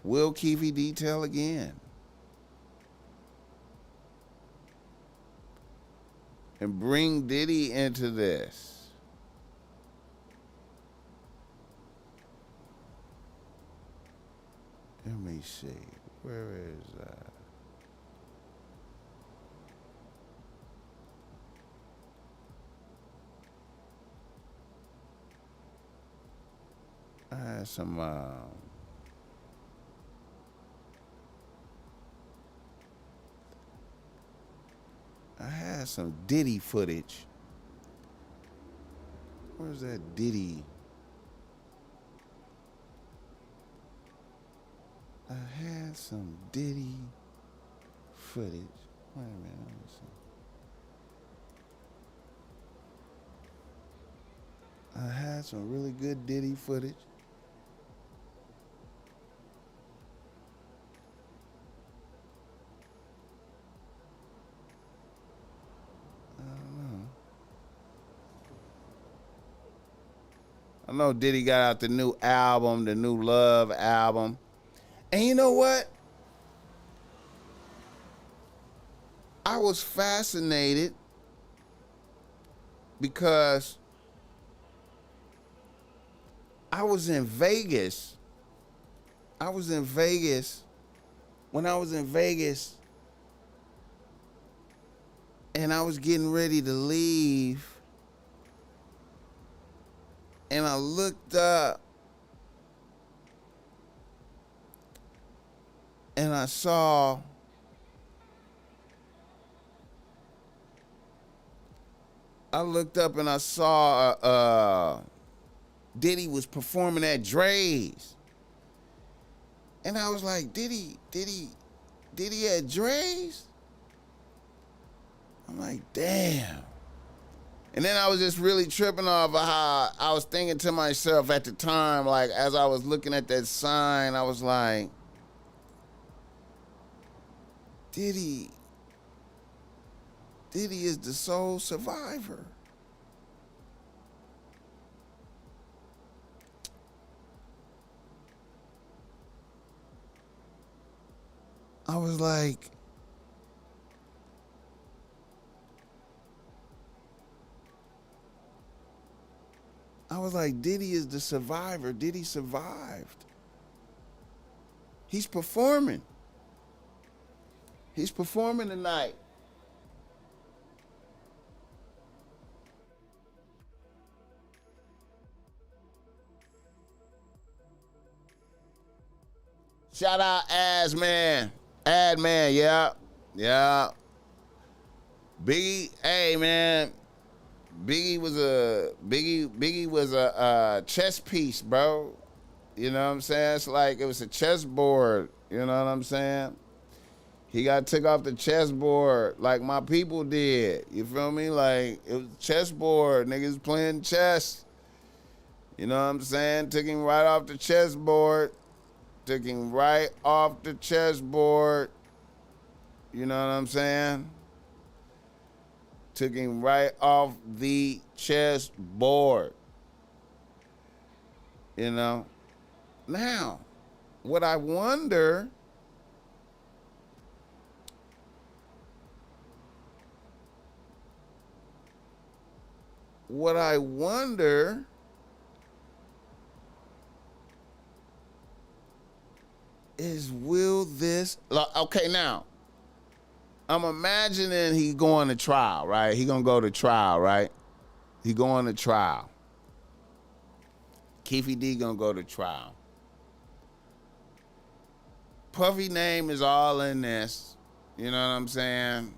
Speaker 1: Will Keefe D tell again? And bring Diddy into this. Let me see. Where is that? I had some Diddy footage. Where's that Diddy? I had some Diddy footage. Wait a minute, let me see. I had some really good Diddy footage. I know Diddy got out the new album, the new Love album. And you know what? I was fascinated because I was in Vegas. When I was in Vegas, and I was getting ready to leave, and I looked up and I saw Diddy was performing at Dre's. And I was like, Diddy at Dre's? I'm like, damn. And then I was just really tripping off of how I was thinking to myself at the time, like as I was looking at that sign, I was like, Diddy is the sole survivor. I was like, Diddy is the survivor. Diddy survived. He's performing. He's performing tonight. Shout out Adman, yeah. Biggie, hey man. Biggie was a chess piece, bro. You know what I'm saying? It's like it was a chessboard. You know what I'm saying? He got took off the chessboard like my people did. You feel me? Like it was chessboard. Niggas playing chess. You know what I'm saying? Took him right off the chessboard. You know what I'm saying? Took him right off the chessboard. You know? Now, what I wonder is, will this, okay, now, I'm imagining he going to trial, right? He gonna go to trial, right? He going to trial. Keefe D gonna go to trial. Puffy name is all in this. You know what I'm saying?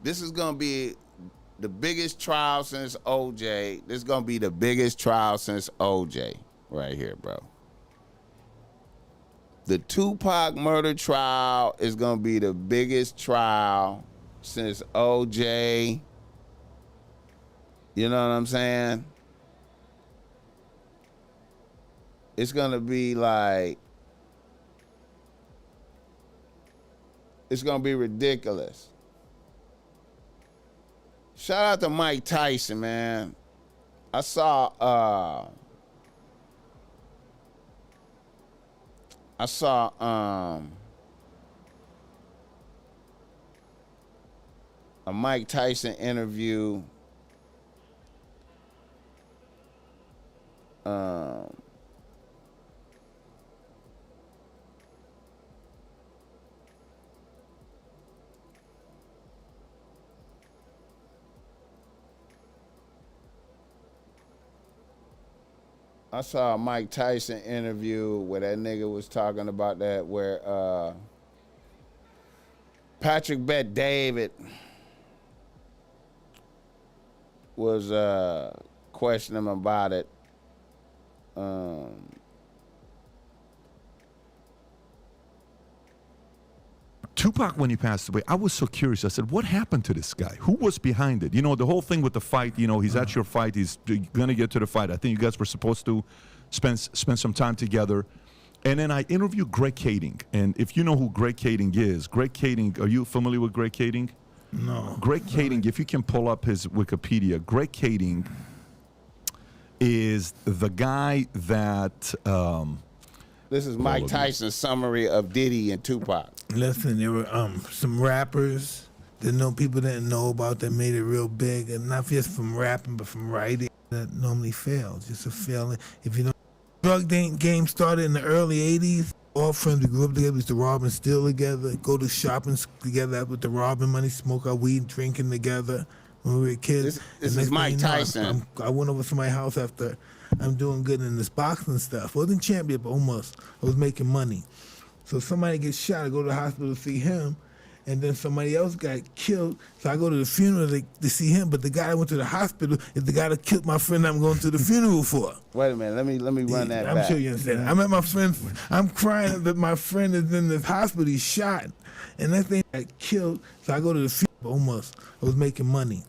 Speaker 1: This is gonna be the biggest trial since OJ. This is gonna be the biggest trial since OJ right here, bro. The Tupac murder trial is gonna be the biggest trial since OJ. You know what I'm saying? It's gonna be like, it's gonna be ridiculous. Shout out to Mike Tyson, man. I saw a Mike Tyson interview. I saw a Mike Tyson interview where that nigga was talking about that, where Patrick Bet David was questioning him about it.
Speaker 5: Tupac, when he passed away, I was so curious. I said, what happened to this guy? Who was behind it? You know, the whole thing with the fight, you know, he's at your fight. He's going to get to the fight. I think you guys were supposed to spend some time together. And then I interviewed Greg Kading. And if you know who Greg Kading is, Greg Kading, are you familiar with Greg Kading?
Speaker 6: No.
Speaker 5: Greg Kading, if you can pull up his Wikipedia, Greg Kading is the guy that...
Speaker 1: This is Mike Tyson's summary of Diddy and Tupac.
Speaker 6: Listen, there were some rappers that people didn't know about that made it real big, and not just from rapping, but from writing that normally fails. Just a failing. If you know, drug game started in the early '80s. All friends, we grew up together, we used to rob and steal together, go to shopping together with the robbing money, smoke our weed, drinking together when we were kids.
Speaker 1: This is Mike Tyson.
Speaker 6: I went over to my house after I'm doing good in this boxing stuff. Wasn't champion, but almost. I was making money. So somebody gets shot, I go to the hospital to see him, and then somebody else got killed. So I go to the funeral to see him, but the guy I went to the hospital is the guy that killed my friend I'm going to the funeral for.
Speaker 1: Wait a minute, let me run that back.
Speaker 6: I'm sure you understand. I'm at my friend, I'm crying that my friend is in this hospital, he's shot. And that thing got killed, so I go to the funeral, almost. I was making money.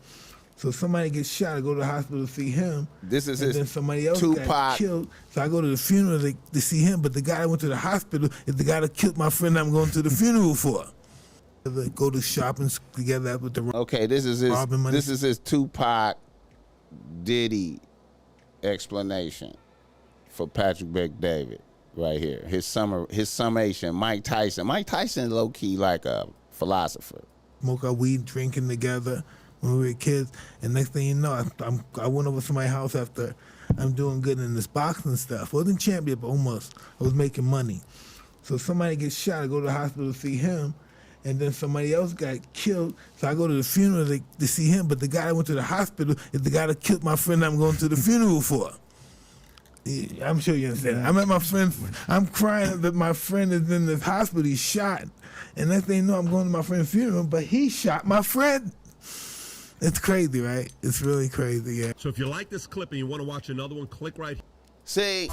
Speaker 6: So somebody gets shot, I go to the hospital to see him.
Speaker 1: This is
Speaker 6: and
Speaker 1: his
Speaker 6: then somebody else
Speaker 1: Tupac.
Speaker 6: got killed. So I go to the funeral to see him, but the guy I went to the hospital is the guy that killed my friend I'm going to the funeral for. Go to shopping together with the
Speaker 1: Okay, this is his Tupac Diddy explanation for Patrick Bet David right here. His summation. Mike Tyson. Mike Tyson low key like a philosopher.
Speaker 6: Smoke our weed, drinking together when we were kids, and next thing you know, I went over to my house after I'm doing good in this boxing stuff. Wasn't champion, but almost. I was making money. So somebody gets shot, I go to the hospital to see him, and then somebody else got killed. So I go to the funeral to see him, but the guy I went to the hospital is the guy that killed my friend I'm going to the funeral for. Yeah, I'm sure you understand. I'm at my friend, I'm crying that my friend is in this hospital, he's shot. And next thing you know, I'm going to my friend's funeral, but he shot my friend. It's crazy, right? It's really crazy, yeah.
Speaker 7: So if you like this clip and you want to watch another one, click right here.
Speaker 1: See,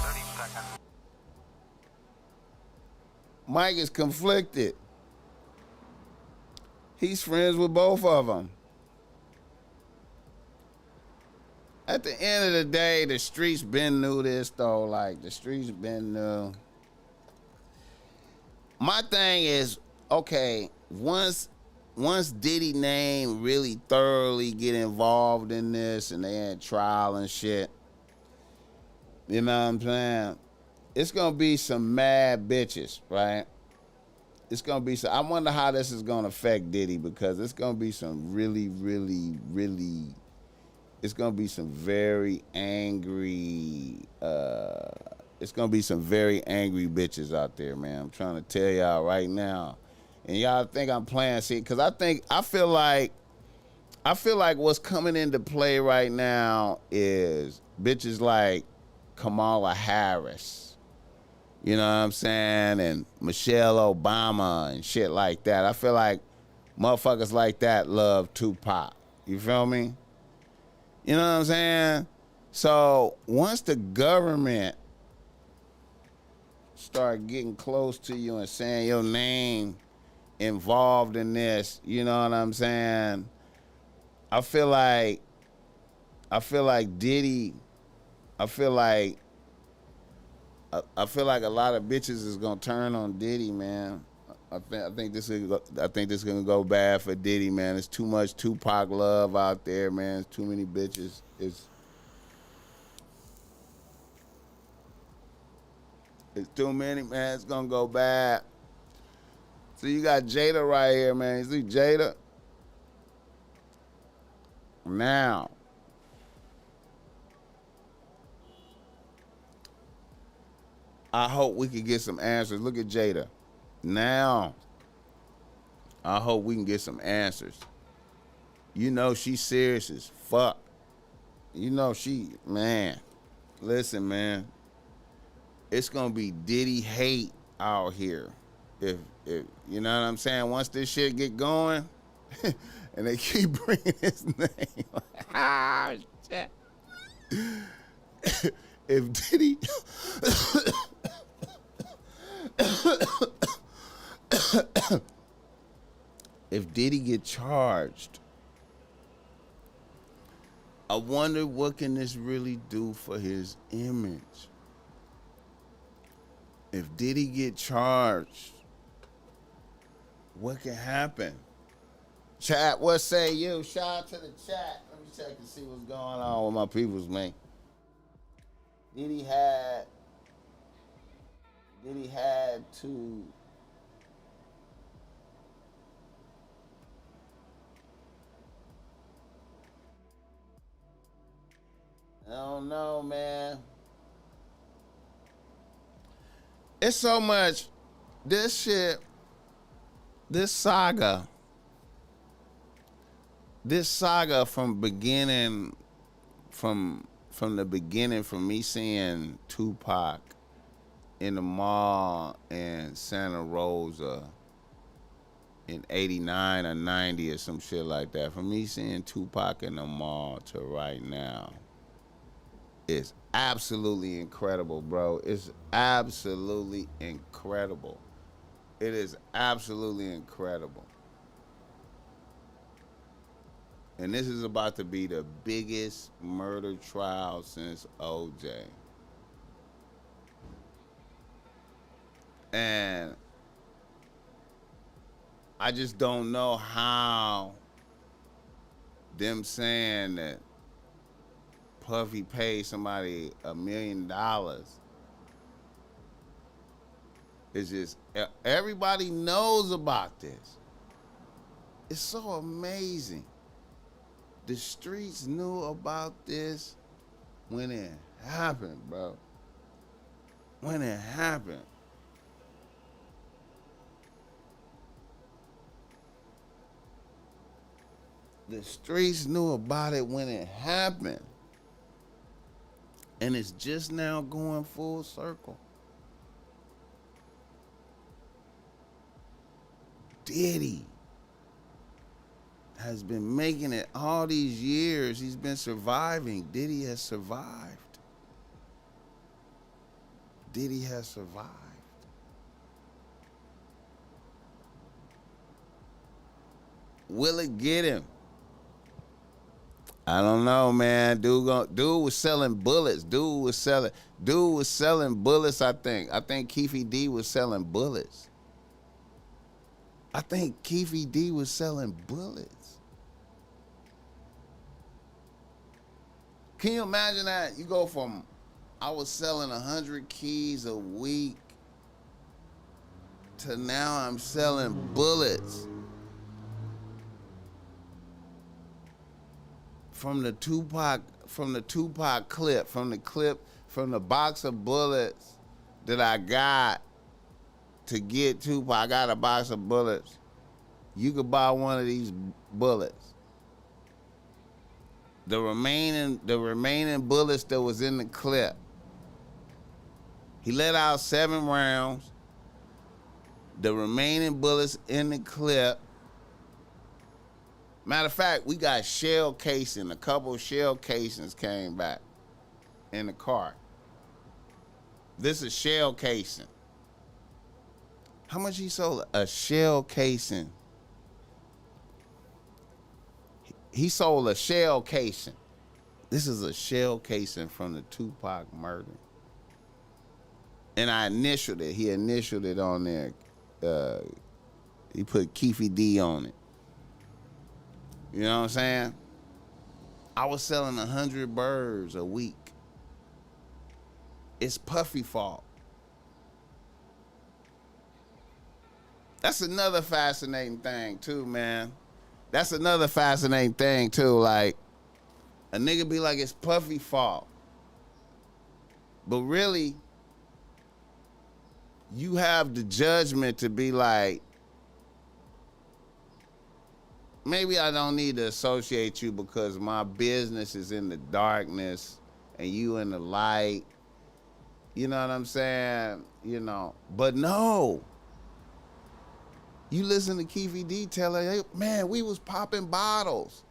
Speaker 1: Mike is conflicted. He's friends with both of them. At the end of the day, the streets been knew this, though. Like, the streets been knew. My thing is, okay, once Diddy name really thoroughly get involved in this and they had trial and shit, you know what I'm saying? It's gonna be some mad bitches, right? It's gonna be some, I wonder how this is gonna affect Diddy, because it's gonna be some really, really, really, it's gonna be some very angry, it's gonna be some very angry bitches out there, man. I'm trying to tell y'all right now. And y'all think I'm playing, see, because I feel like what's coming into play right now is bitches like Kamala Harris, you know what I'm saying, and Michelle Obama and shit like that. I feel like motherfuckers like that love Tupac. You feel me? You know what I'm saying? So once the government start getting close to you and saying your name involved in this, you know what I'm saying? I feel like Diddy, I feel like a lot of bitches is gonna turn on Diddy, man. I think this is gonna go bad for Diddy, man. There's too much Tupac love out there, man. There's too many bitches. It's too many, man. It's gonna go bad. So you got Jada right here, man. You see Jada? Now, I hope we can get some answers. Look at Jada. Now, I hope we can get some answers. You know she's serious as fuck. You know man. Listen, man. It's gonna be Diddy hate out here. If you know what I'm saying, once this shit get going, and they keep bringing his name, ah shit. If Diddy, if Diddy get charged, I wonder what can this really do for his image. If Diddy get charged, what can happen? Chat, what say you? Shout out to the chat. Let me check and see what's going on with my peoples, man. Diddy had to I don't know, man. It's so much this shit, this saga from beginning, from the beginning, from me seeing Tupac in the mall in Santa Rosa in 89 or 90 or some shit like that, from me seeing Tupac in the mall to right now, it's absolutely incredible, bro. It's absolutely incredible. It is absolutely incredible. And this is about to be the biggest murder trial since OJ. And I just don't know how them saying that Puffy paid somebody $1 million is just, everybody knows about this. It's so amazing. The streets knew about this when it happened, bro. When it happened. The streets knew about it when it happened. And it's just now going full circle. Diddy has been making it all these years. He's been surviving. Diddy has survived. Diddy has survived. Will it get him? I don't know, man. Dude was selling bullets. Dude was selling bullets, I think. I think Keefe D was selling bullets. I think Keefe D was selling bullets. Can you imagine that? You go from, I was selling 100 keys a week to now I'm selling bullets. From the Tupac clip, from the box of bullets that I got to get Tupac, I got a box of bullets. You could buy one of these bullets. The remaining bullets that was in the clip. He let out 7 rounds. The remaining bullets in the clip. Matter of fact, we got shell casing. A couple of shell casings came back in the car. This is shell casing. How much he sold? A shell casing. He sold a shell casing. This is a shell casing from the Tupac murder. And I initialed it. He initialed it on there. He put Keefe D on it. You know what I'm saying? I was selling 100 birds a week. It's Puffy fault. That's another fascinating thing too, man. That's another fascinating thing too. Like, a nigga be like, it's Puffy fault. But really, you have the judgment to be like, maybe I don't need to associate you because my business is in the darkness and you in the light. You know what I'm saying? You know, but no. You listen to Keefe D tell her, hey, man, we was popping bottles.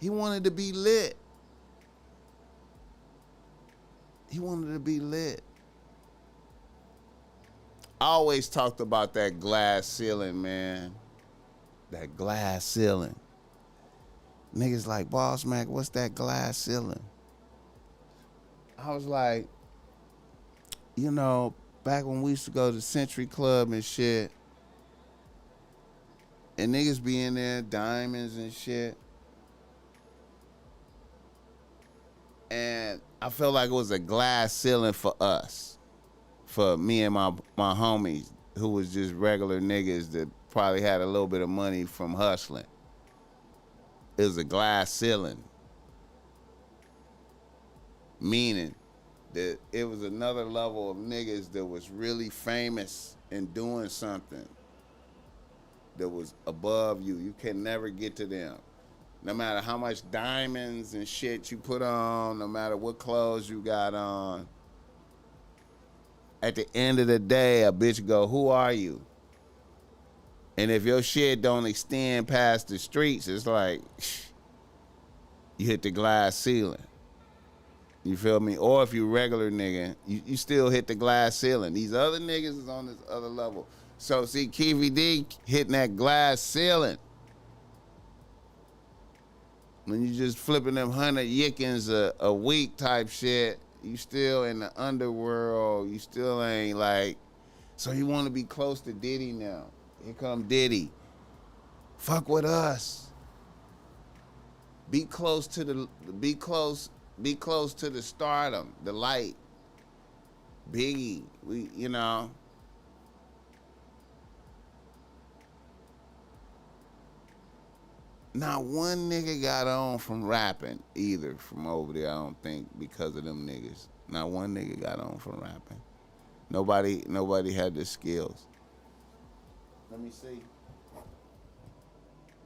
Speaker 1: He wanted to be lit. He wanted to be lit. I always talked about that glass ceiling, man. That glass ceiling. Niggas like, Bossmack, what's that glass ceiling? I was like, you know, back when we used to go to Century Club and shit, and niggas be in there, diamonds and shit. And I felt like it was a glass ceiling for us. For me and my homies who was just regular niggas that probably had a little bit of money from hustling. It was a glass ceiling. Meaning that it was another level of niggas that was really famous and doing something that was above you. You can never get to them. No matter how much diamonds and shit you put on, no matter what clothes you got on, at the end of the day, a bitch go, who are you? And if your shit don't extend past the streets, it's like, you hit the glass ceiling. You feel me? Or if you regular nigga, you still hit the glass ceiling. These other niggas is on this other level. So see, Keefe D hitting that glass ceiling. When you just flipping them 100 yickins a week type shit, you still in the underworld. You still ain't like, so you want to be close to Diddy now. Here come Diddy. Fuck with us. Be close to the stardom, the light. Biggie, we, you know. Not one nigga got on from rapping either from over there, I don't think, because of them niggas. Not one nigga got on from rapping. Nobody had the skills. Let me see.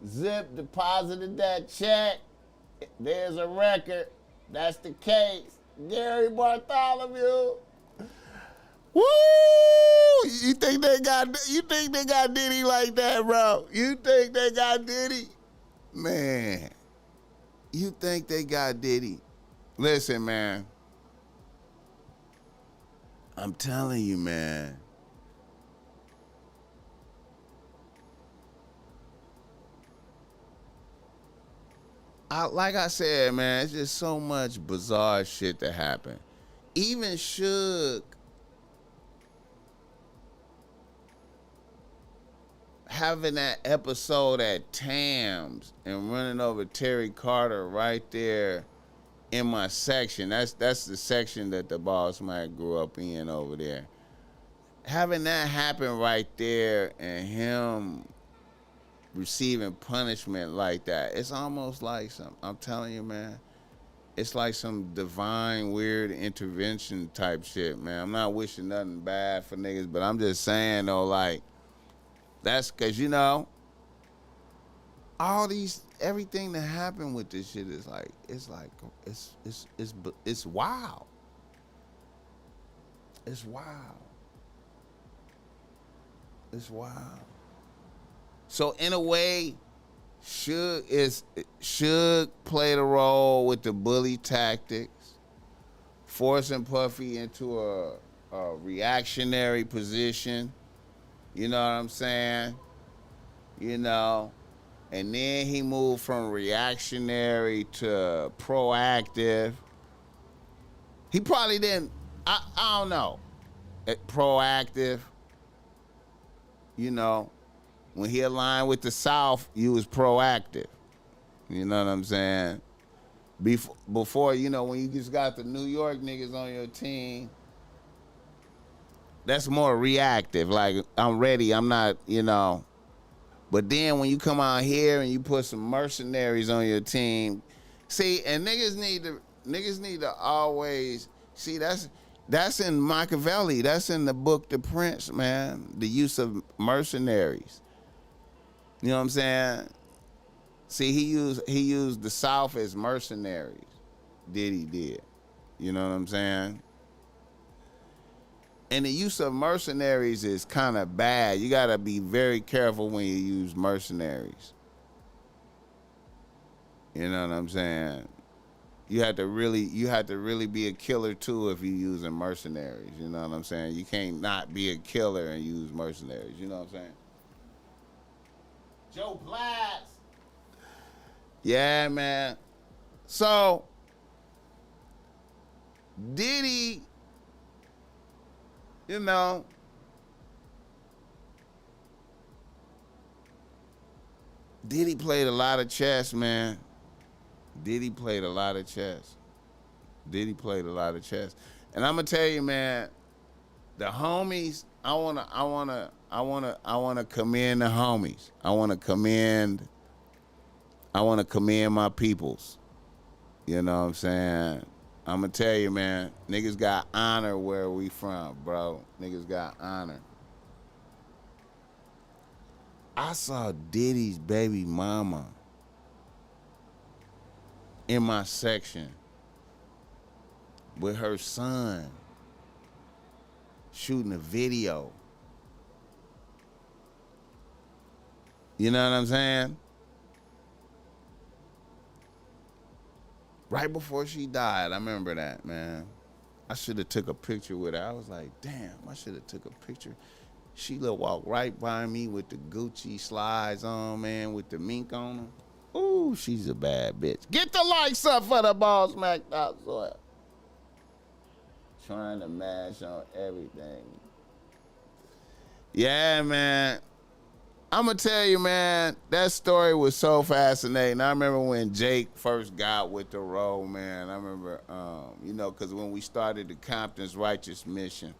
Speaker 1: Zip deposited that check. There's a record. That's the case. Gary Bartholomew. Woo! You think they got Diddy like that, bro? You think they got Diddy? Man, you think they got Diddy? Listen, man. I'm telling you, man. Like I said, man, it's just so much bizarre shit that happened. Even Suge having that episode at Tams and running over Terry Carter right there in my section. That's the section that the Bossmack grew up in over there. Having that happen right there and him receiving punishment like that, it's almost like I'm telling you, man, it's like some divine weird intervention type shit, man. I'm not wishing nothing bad for niggas, but I'm just saying though, like, that's because, you know, everything that happened with this shit is like, it's wild. It's wild. It's wild. So in a way, Suge played a role with the bully tactics, forcing Puffy into a reactionary position You know what I'm saying? You know, and then he moved from reactionary to proactive. He probably didn't, I don't know, proactive, you know. When he aligned with the South, you was proactive. You know what I'm saying? Before, you know, when you just got the New York niggas on your team, that's more reactive. Like, I'm ready, I'm not, you know. But then when you come out here and you put some mercenaries on your team, see, and niggas need to always see that's in Machiavelli. That's in the book The Prince, man. The use of mercenaries. You know what I'm saying? See, he used the South as mercenaries. Diddy did. You know what I'm saying? And the use of mercenaries is kind of bad. You got to be very careful when you use mercenaries. You know what I'm saying? You have to really be a killer too if you using mercenaries. You know what I'm saying? You can't not be a killer and use mercenaries. You know what I'm saying? Joe Platts. Yeah, man. So Diddy, you know, Diddy played a lot of chess, man. Diddy played a lot of chess. And I'm gonna tell you, man, the homies, I wanna commend the homies. I wanna commend my peoples. You know what I'm saying? I'm gonna tell you, man, niggas got honor where we from, bro. Niggas got honor. I saw Diddy's baby mama in my section with her son shooting a video. You know what I'm saying? Right before she died, I remember that, man. I should have took a picture with her. I was like, damn, I should have took a picture. Sheila walked right by me with the Gucci slides on, man, with the mink on them. Ooh, she's a bad bitch. Get the likes up for the Bossmack topsoil. Trying to mash on everything. Yeah, man. I'm going to tell you, man, that story was so fascinating. I remember when Jake first got with the role, man. I remember, you know, because when we started the Compton's Righteous Mission,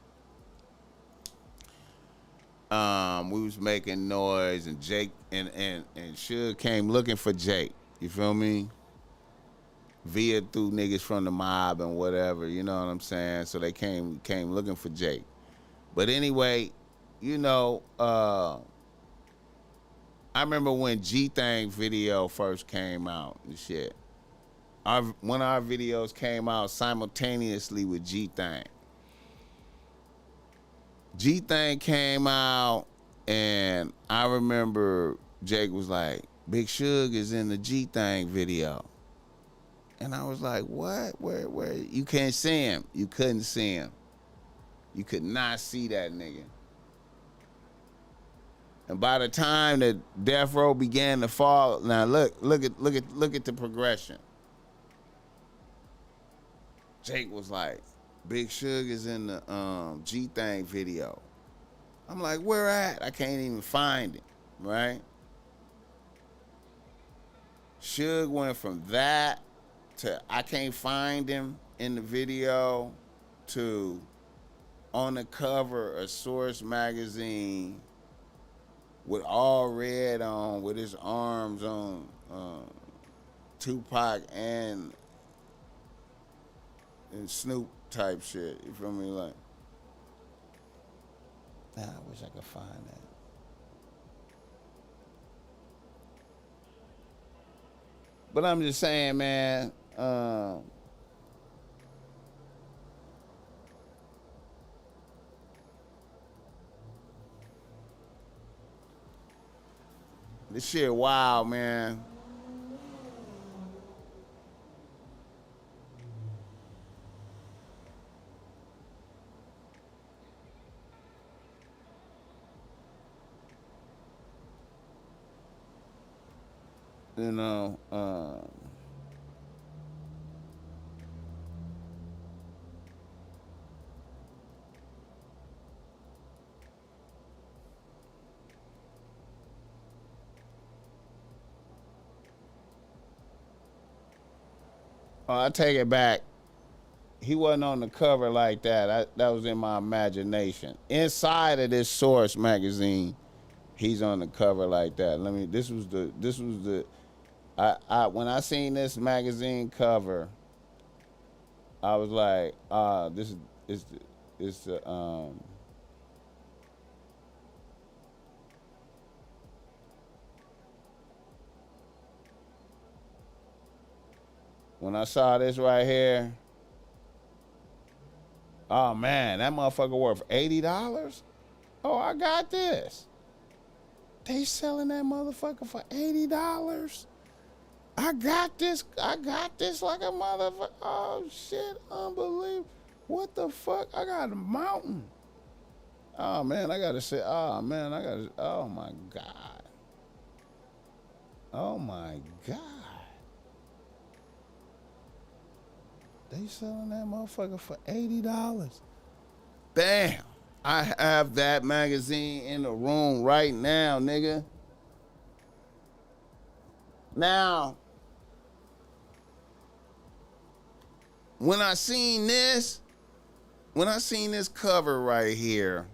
Speaker 1: we was making noise, and Jake and Suge came looking for Jake. You feel me? Via through niggas from the mob and whatever, you know what I'm saying? So they came looking for Jake. But anyway, you know, I remember when G-Thang video first came out and shit. One of our videos came out simultaneously with G-Thang. G-Thang came out, and I remember Jake was like, Big Suge is in the G-Thang video. And I was like, what? Where? You can't see him. You couldn't see him. You could not see that nigga. And by the time that Death Row began to fall, now look at the progression. Jake was like, Big Suge is in the G-Thang video. I'm like, where at? I can't even find it, right? Suge went from that to I can't find him in the video to on the cover of Source magazine with all red on, with his arms on Tupac and Snoop type shit. You feel me? Like, I wish I could find that. But I'm just saying, man, this shit wild, man. You know, I take it back. He wasn't on the cover like that. That was in my imagination. Inside of this Source magazine, he's on the cover like that. I when I seen this magazine cover, I was like, this is the when I saw this right here, oh man, that motherfucker worth $80. Oh, I got this. They selling that motherfucker for $80. I got this like a motherfucker. Oh shit, unbelievable. What the fuck? I got a mountain. Oh man, I gotta say, oh man, oh my God. Oh my God. They selling that motherfucker for $80. Damn. I have that magazine in the room right now, nigga. Now, when I seen this cover right here,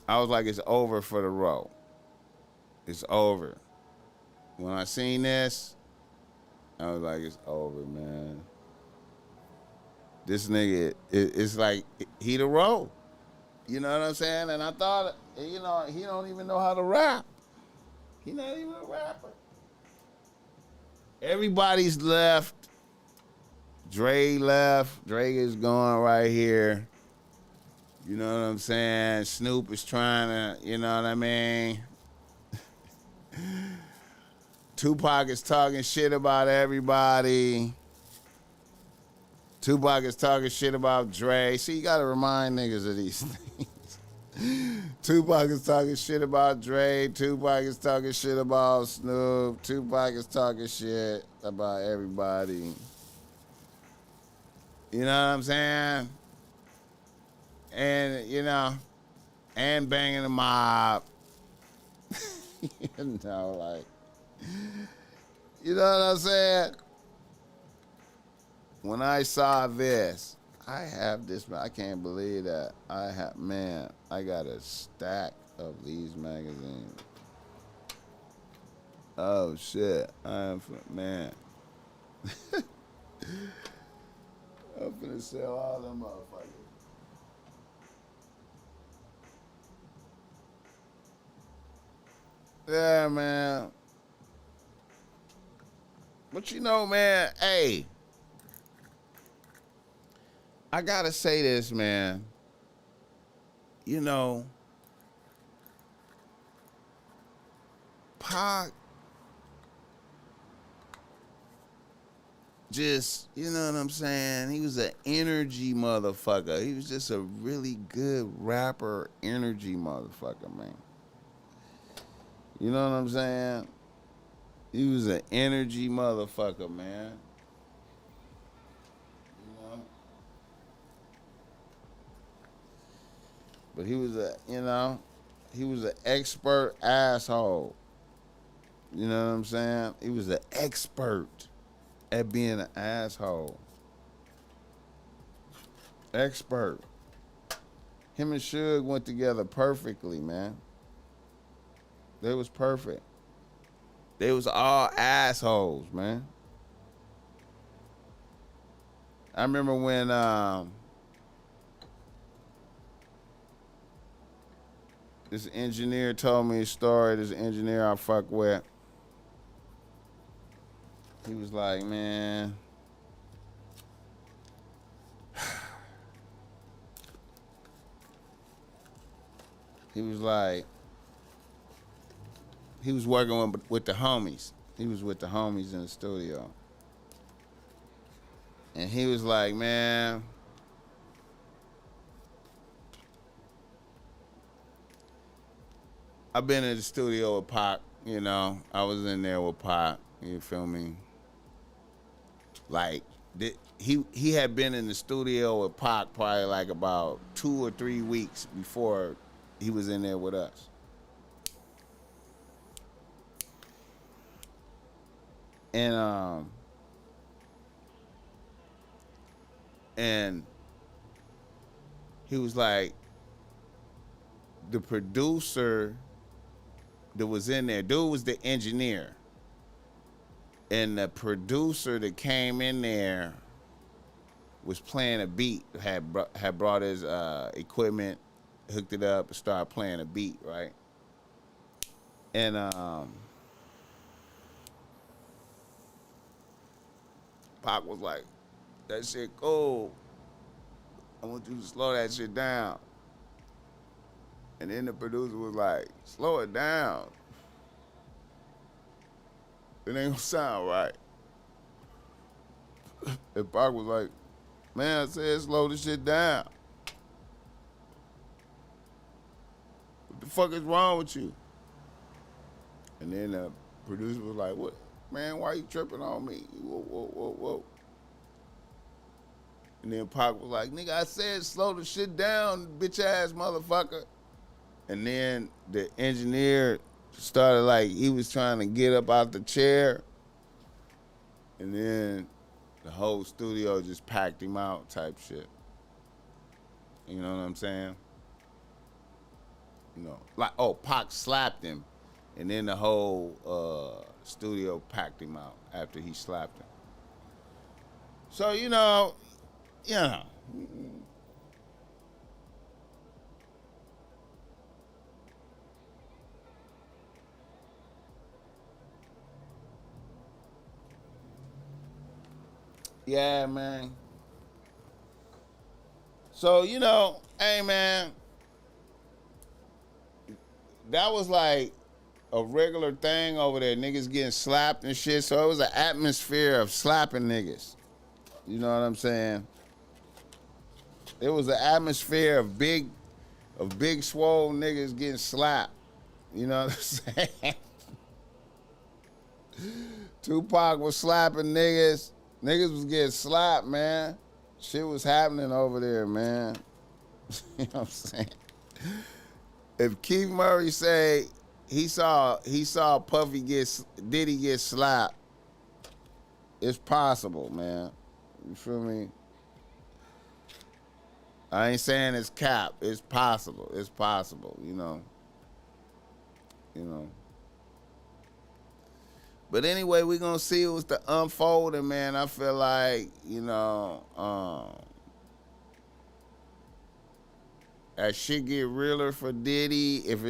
Speaker 1: I was like, it's over for the row. It's over. When I seen this, I was like, it's over, man. This nigga, it's like, he the row. You know what I'm saying? And I thought, you know, he don't even know how to rap. He not even a rapper. Everybody's left. Dre left. Dre is gone right here. You know what I'm saying? Snoop is trying to, you know what I mean? Tupac is talking shit about everybody. Tupac is talking shit about Dre. See, you gotta remind niggas of these things. Tupac is talking shit about Dre. Tupac is talking shit about Snoop. Tupac is talking shit about everybody. You know what I'm saying? And, you know, and banging the mob. You know, like, you know what I'm saying? When I saw this, I have this, I can't believe that. I got a stack of these magazines. Oh shit, man. I'm finna sell all them motherfuckers. Yeah, man. But you know, man, hey, I gotta say this, man. You know, Pac just, you know what I'm saying? He was an energy motherfucker. He was just a really good rapper, energy motherfucker, man. You know what I'm saying? He was an energy motherfucker, man. You know? But he was he was an expert asshole. You know what I'm saying? He was an expert at being an asshole. Expert. Him and Suge went together perfectly, man. They was perfect. They was all assholes, man. I remember when this engineer told me a story, this engineer I fuck with. He was like, man, he was like, he was working with the homies. He was with the homies in the studio. And he was like, man, I've been in the studio with Pac You know, I was in there with Pac. You feel me? Like, he had been in the studio with Pac probably like about 2 or 3 weeks before he was in there with us. And he was like, the producer that was in there, dude was the engineer. And the producer that came in there was playing a beat, had brought his equipment, hooked it up, and started playing a beat, right? And Pac was like, that shit cool. I want you to slow that shit down. And then the producer was like, slow it down. It ain't gonna sound right. And Pac was like, man, I said slow this shit down. What the fuck is wrong with you? And then the producer was like, what? Man, why you tripping on me? Whoa, whoa, whoa, whoa. And then Pac was like, nigga, I said slow the shit down, bitch ass motherfucker. And then the engineer started like, he was trying to get up out the chair. And then the whole studio just packed him out type shit. You know what I'm saying? You know, like, oh, Pac slapped him. And then the whole studio packed him out after he slapped him. So, you know. Yeah, man. So, you know, hey, man, that was like a regular thing over there. Niggas getting slapped and shit. So it was an atmosphere of slapping niggas. You know what I'm saying? It was an atmosphere of big swole niggas getting slapped. You know what I'm saying? Tupac was slapping niggas. Niggas was getting slapped, man. Shit was happening over there, man. You know what I'm saying? If Keith Murray say he saw Diddy get slapped, it's possible, man. You feel me? I ain't saying it's cap. It's possible. It's possible, you know. You know. But anyway, we're going to see what's the unfolding, man. I feel like, you know, as shit get realer for Diddy, if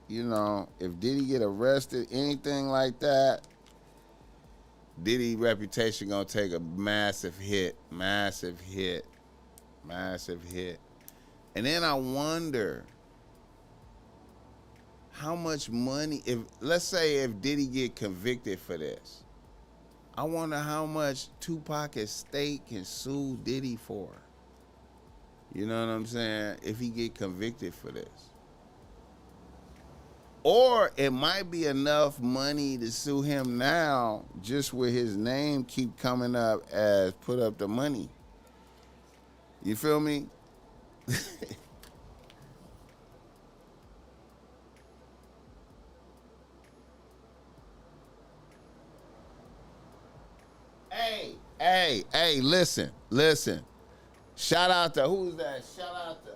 Speaker 1: you know, if Diddy get arrested, anything like that, Diddy reputation going to take a massive hit. And then I wonder how much money, let's say if Diddy get convicted for this, I wonder how much Tupac estate can sue Diddy for. You know what I'm saying? If he get convicted for this. Or it might be enough money to sue him now just with his name keep coming up as put up the money. You feel me? Hey, listen. Shout out to, who's that? Shout out to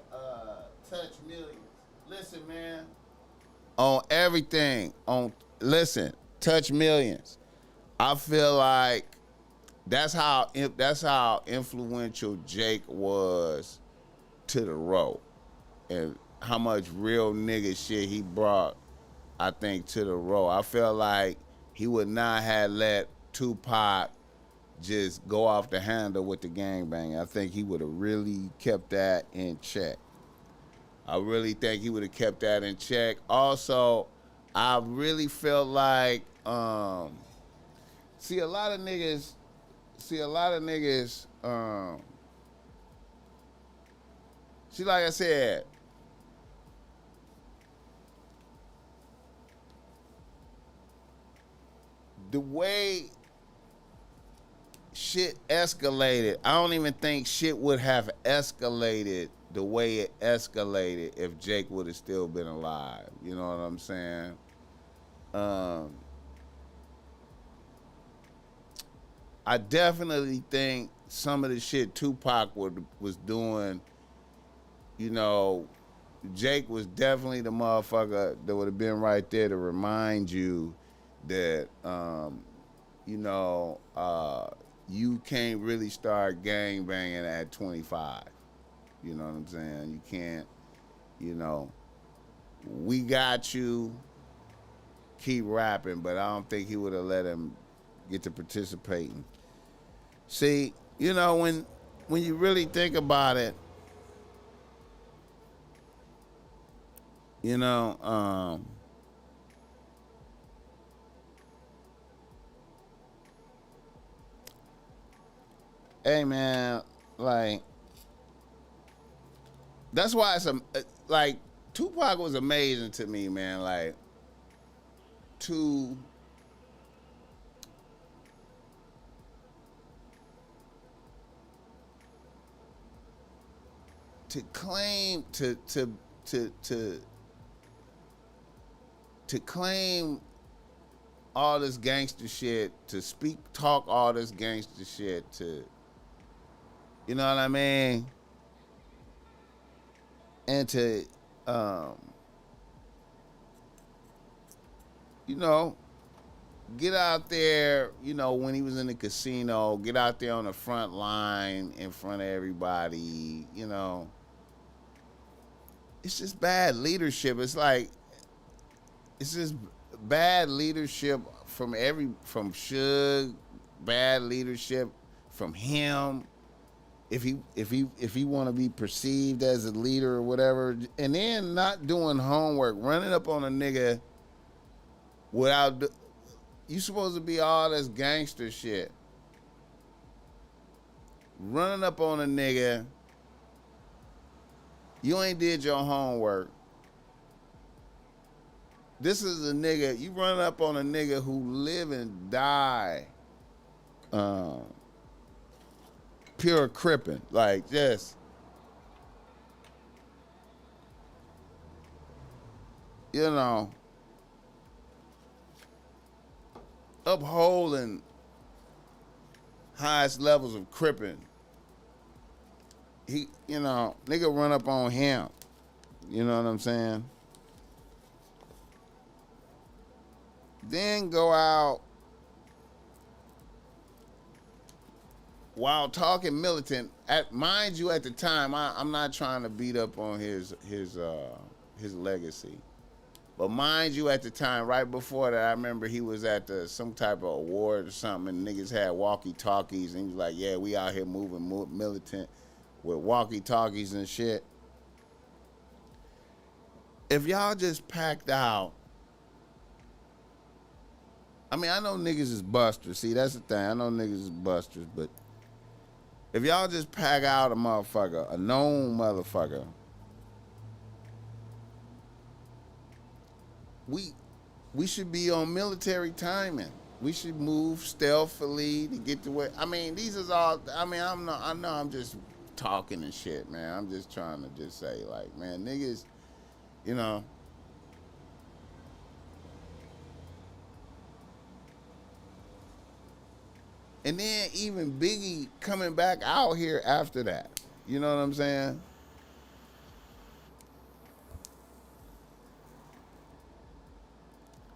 Speaker 1: Touch Millions. Listen, man. On everything, Touch Millions. I feel like that's how influential Jake was to the row. And how much real nigga shit he brought, I think, to the row. I feel like he would not have let Tupac just go off the handle with the gangbang. I think he would have really kept that in check. I really think he would have kept that in check. Also, I really felt like, see a lot of niggas, see like I said, the way shit escalated, I don't even think shit would have escalated the way it escalated if Jake would have still been alive. You know what I'm saying? I definitely think some of the shit Tupac was doing, you know, Jake was definitely the motherfucker that would have been right there to remind you that, you know, you can't really start gang banging at 25. You know what I'm saying? You can't, you know, we got you, keep rapping, but I don't think he would have let him get to participating. See, you know, when you really think about it, you know, hey man, like, that's why it's like Tupac was amazing to me, man. Like, to claim to claim all this gangster shit, to talk all this gangster shit, to, you know what I mean? And to, you know, get out there, you know, when he was in the casino, get out there on the front line in front of everybody, you know. It's just bad leadership. It's like, it's just bad leadership from Suge, bad leadership from him. If he want to be perceived as a leader or whatever, and then not doing homework, running up on a nigga without, you supposed to be all this gangster shit. Running up on a nigga, you ain't did your homework. This is a nigga, you run up on a nigga who live and die pure crippin', like, just, you know, upholding highest levels of crippin'. He, you know, nigga run up on him. You know what I'm saying? Then go out while talking militant. Mind you, at the time, I'm not trying to beat up on his legacy, but mind you, at the time, right before that, I remember he was at some type of award or something, and niggas had walkie-talkies, and he was like, "Yeah, we out here moving militant with walkie-talkies and shit." If y'all just packed out, I mean, I know niggas is busters. See, that's the thing. I know niggas is busters, but if y'all just pack out a motherfucker, a known motherfucker, we should be on military timing. We should move stealthily to get to where, I mean, these is all, I mean, I know I'm just talking and shit, man. I'm just trying to just say, like, man, niggas, you know, and then even Biggie coming back out here after that. You know what I'm saying?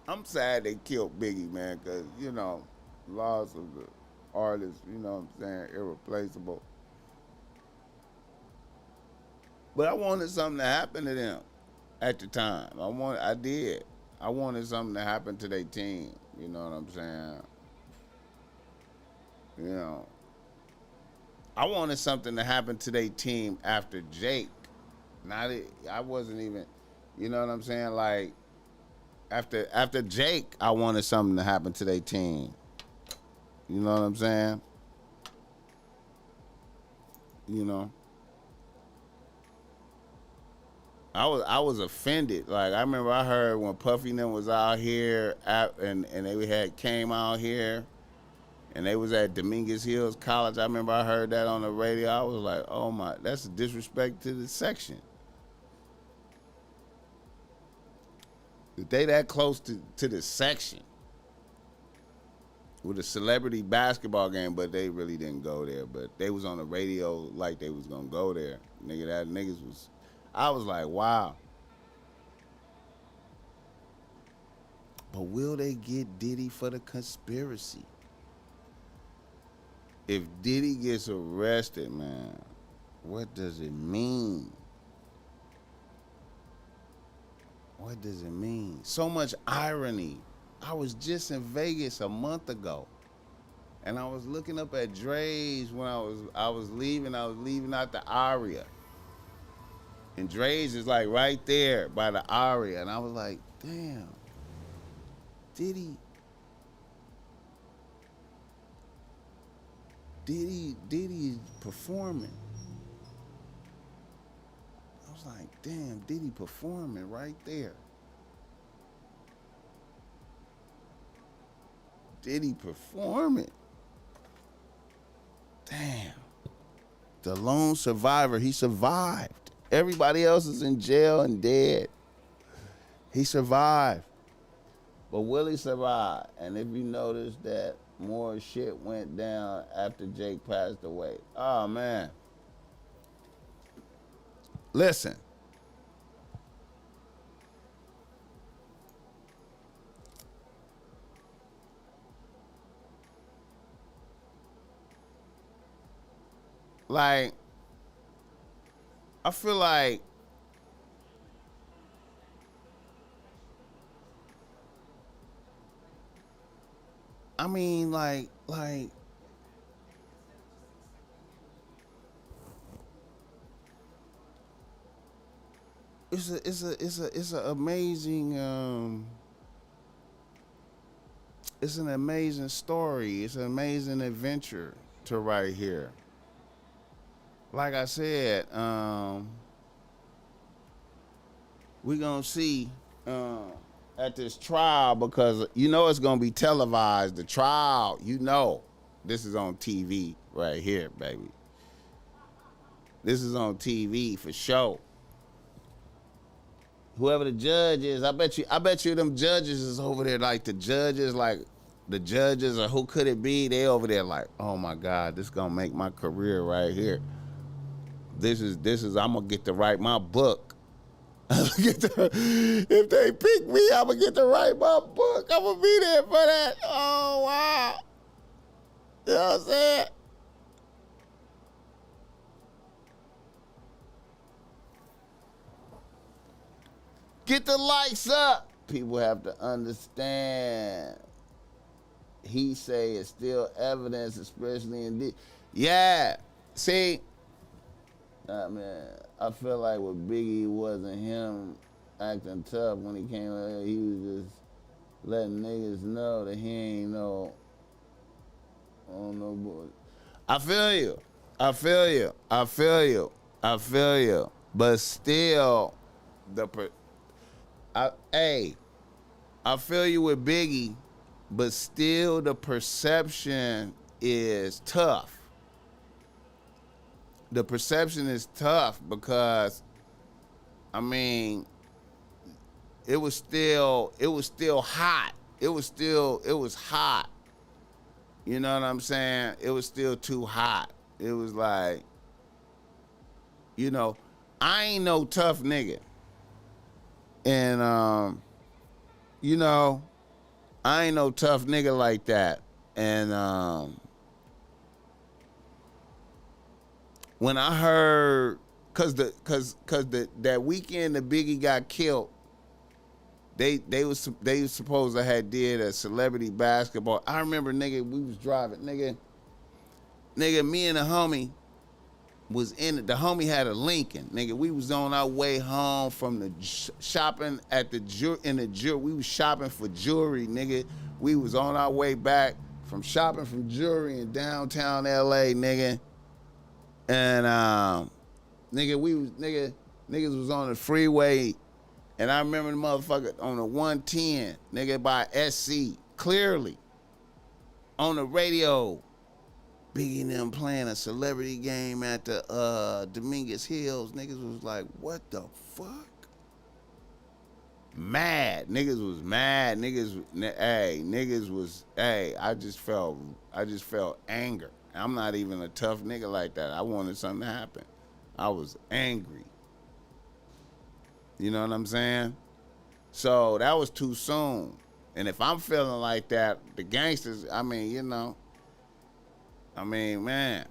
Speaker 1: I'm sad they killed Biggie, man, because, you know, loss of the artist, you know what I'm saying, irreplaceable. But I wanted something to happen to them at the time. I did. I wanted something to happen to their team. You know what I'm saying? You know, I wanted something to happen to their team after Jake. I wasn't even, you know what I'm saying? Like, after Jake, I wanted something to happen to their team. You know what I'm saying? You know. I was offended. Like I remember I heard when Puffy and them was out here and they had came out here and they was at Dominguez Hills College. I remember I heard that on the radio. I was like, oh my, that's a disrespect to the section. If they that close to the section with a celebrity basketball game, but they really didn't go there. But they was on the radio like they was gonna go there. Nigga, that niggas was, I was like, wow. But will they get Diddy for the conspiracy? If Diddy gets arrested, man, what does it mean? What does it mean? So much irony. I was just in Vegas a month ago, and I was looking up at Dre's when I was leaving out the Aria. And Dre's is like right there by the Aria, and I was like, damn, Diddy's performing. I was like, damn, Diddy performing right there. Diddy performing. Damn. The lone survivor, he survived. Everybody else is in jail and dead. He survived. But Willie survived. And if you notice that more shit went down after Jake passed away. Oh, man. Listen. Like, I feel like I mean, like it's an amazing it's an amazing story. It's an amazing adventure to write here. Like I said, we're gonna see at this trial, because you know it's gonna be televised. The trial, you know, this is on TV right here, baby. This is on TV for sure. Whoever the judge is, I bet you them judges is over there, like the judges or who could it be? They over there like, oh my God, this gonna make my career right here. This is I'm gonna get to write my book. If they pick me, I'm gonna get to write my book. I'm gonna be there for that. Oh wow. You know what I'm saying? Get the lights up. People have to understand. He say it's still evidence, especially in this. Yeah. See, man, I feel like with Biggie wasn't him acting tough when he came out here. He was just letting niggas know that he ain't no boy. I feel you. But still, I feel you with Biggie, but still the perception is tough. The perception is tough because, I mean, it was still hot. It was hot. You know what I'm saying? It was still too hot. It was like, you know, I ain't no tough nigga. And, you know, I ain't no tough nigga like that. And, when I heard, cause that weekend that Biggie got killed, they was supposed to have did a celebrity basketball. I remember, nigga, we was driving, nigga, me and the homie was in it. The homie had a Lincoln, nigga. We was on our way home from the shopping at the jewelry. We was shopping for jewelry, nigga. We was on our way back from shopping from jewelry in downtown LA, nigga. And nigga, Niggas was on the freeway, and I remember the motherfucker on the 110, nigga by SC, clearly. On the radio, Biggie and them playing a celebrity game at the Dominguez Hills. Niggas was like, what the fuck? Mad. Niggas was mad. Niggas was, I just felt anger. I'm not even a tough nigga like that. I wanted something to happen. I was angry. You know what I'm saying? So that was too soon. And if I'm feeling like that, the gangsters, I mean, you know, man.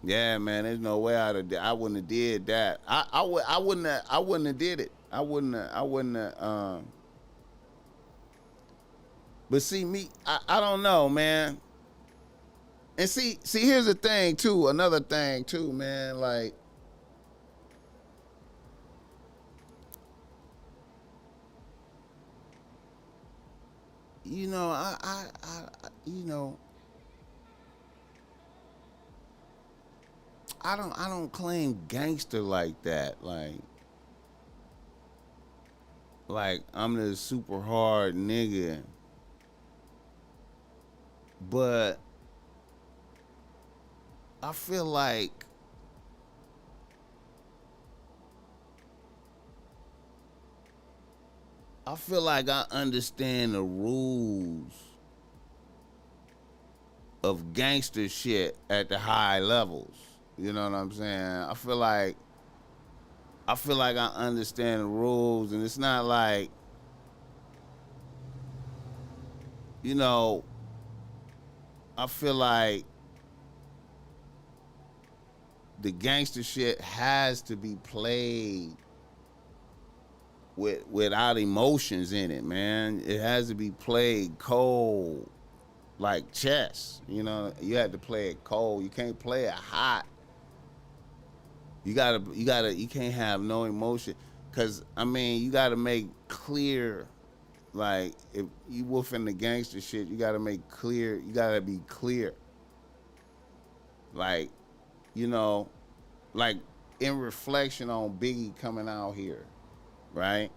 Speaker 1: Yeah, man, there's no way I wouldn't have did that. I wouldn't have did it. I wouldn't have, but see me, I don't know, man. And see, here's the thing too, another thing too, man, like, you know, I don't claim gangster like that. Like I'm the super hard nigga. But I feel like I understand the rules of gangster shit at the high levels. You know what I'm saying? I feel like I understand the rules, and it's not like, you know, I feel like the gangster shit has to be played without emotions in it, man. It has to be played cold, like chess. You know, you have to play it cold. You can't play it hot. You can't have no emotion, cause I mean, you gotta make clear, like if you wolfing the gangster shit, you gotta make clear. You gotta be clear. Like, you know, like in reflection on Biggie coming out here, right?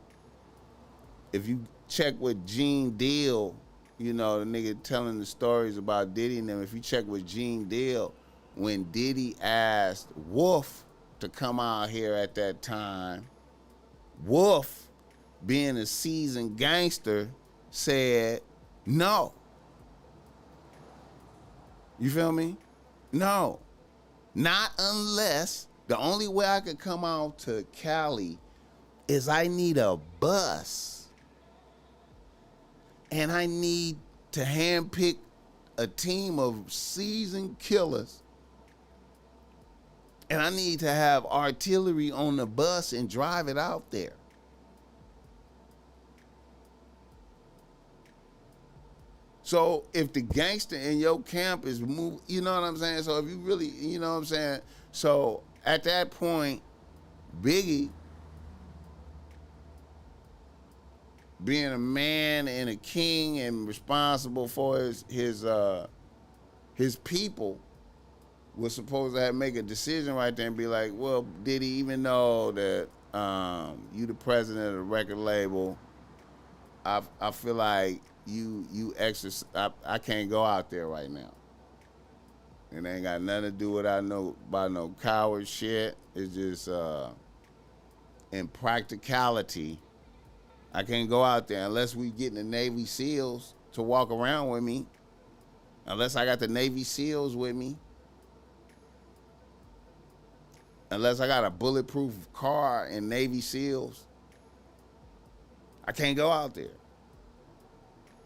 Speaker 1: If you check with Gene Deal, you know, the nigga telling the stories about Diddy and them, if you check with Gene Deal, when Diddy asked Wolf to come out here at that time, Wolf, being a seasoned gangster, said no. You feel me? No. Not unless, the only way I could come out to Cali is I need a bus. And I need to handpick a team of seasoned killers. And I need to have artillery on the bus and drive it out there. So if the gangster in your camp is you know what I'm saying? So if you really, you know what I'm saying? So at that point, Biggie, being a man and a king and responsible for his people, was supposed to have make a decision right there and be like, well, Diddy, even though that you the president of the record label, I feel like you exercise. I can't go out there right now. It ain't got nothing to do with no coward shit. It's just in practicality, I can't go out there unless we getting the Navy SEALs to walk around with me. Unless I got the Navy SEALs with me. Unless I got a bulletproof car and Navy SEALs, I can't go out there.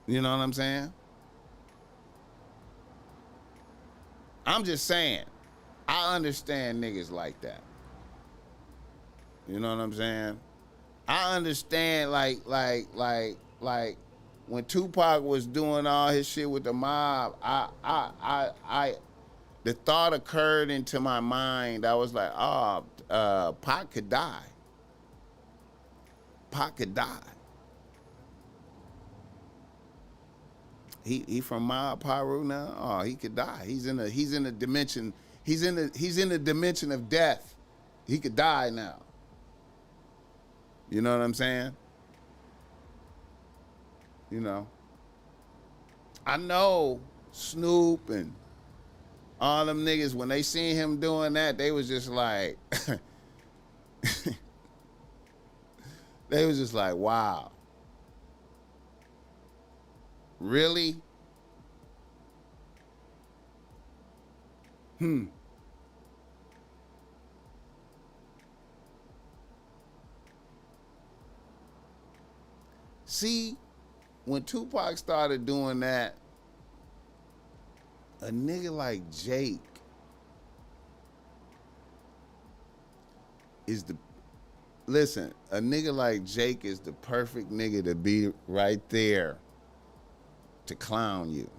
Speaker 1: You know what I'm saying? I'm just saying, I understand niggas like that. You know what I'm saying? I understand like when Tupac was doing all his shit with the mob, the thought occurred into my mind. I was like, Pac could die. Pac could die. He from Mob Piru now. Oh, he could die. He's in a dimension. He's in the dimension of death. He could die now. You know what I'm saying? You know. I know Snoop and all them niggas, when they seen him doing that, they was just like, they was just like, wow. Really? See, when Tupac started doing that, a nigga like Jake is a nigga like Jake is the perfect nigga to be right there to clown you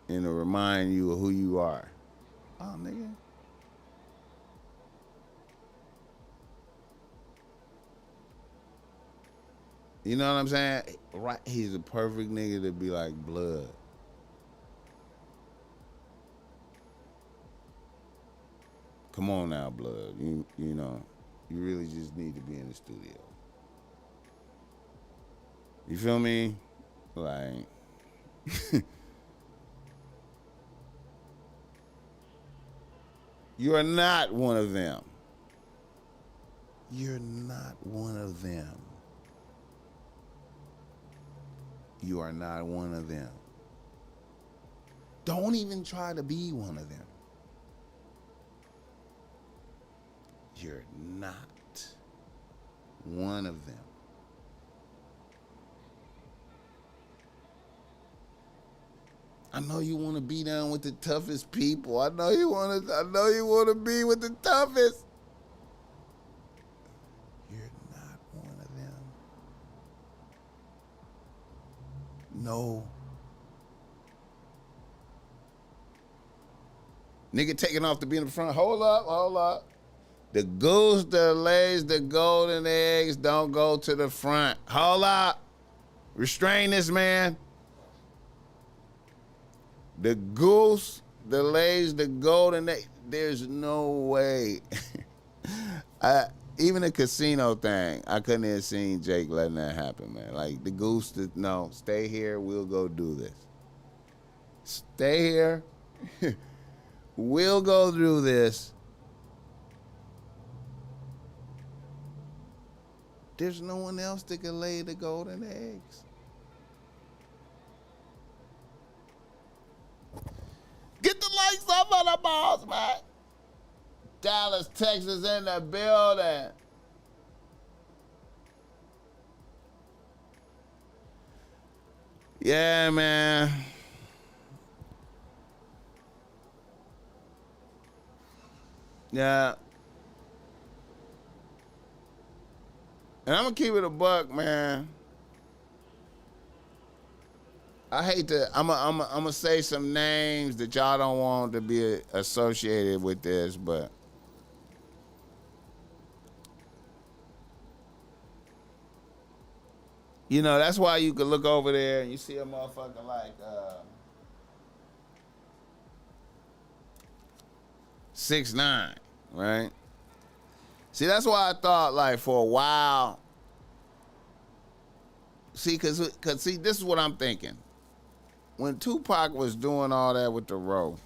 Speaker 1: and to remind you of who you are. Oh, nigga. You know what I'm saying? Right, he's the perfect nigga to be like Blood. Come on now, Blood. You know, you really just need to be in the studio. You feel me? Like, you are not one of them. You're not one of them. You are not one of them. Don't even try to be one of them. You're not one of them. I know you want to be down with the toughest people. I know you want to be with the toughest. You're not one of them. No. Nigga taking off to be in the front. Hold up. The goose that lays the golden eggs don't go to the front. Hold up. Restrain this man. The goose that lays the golden eggs. There's no way. Even a casino thing, I couldn't have seen Jake letting that happen, man. Like the goose, no, stay here. We'll go do this. Stay here. We'll go through this. There's no one else that can lay the golden eggs. Get the lights up on the boss, man. Dallas, Texas in the building. Yeah, man. Yeah. And I'm gonna keep it a buck, man. I hate to. I'm gonna say some names that y'all don't want to be associated with this, but you know that's why you could look over there and you see a motherfucker like 6ix9ine, right? See, that's why I thought, like, for a while. See, cause see, this is what I'm thinking. When Tupac was doing all that with the row,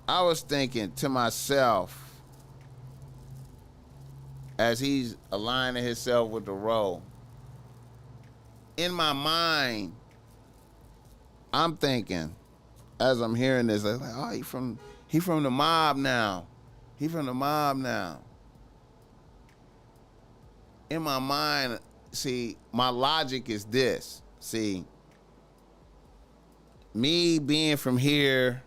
Speaker 1: I was thinking to myself, as he's aligning himself with the row, in my mind, I'm thinking, as I'm hearing this, I'm like, oh, he from the mob now. He from the mob now. In my mind, see, my logic is this. See, me being from here,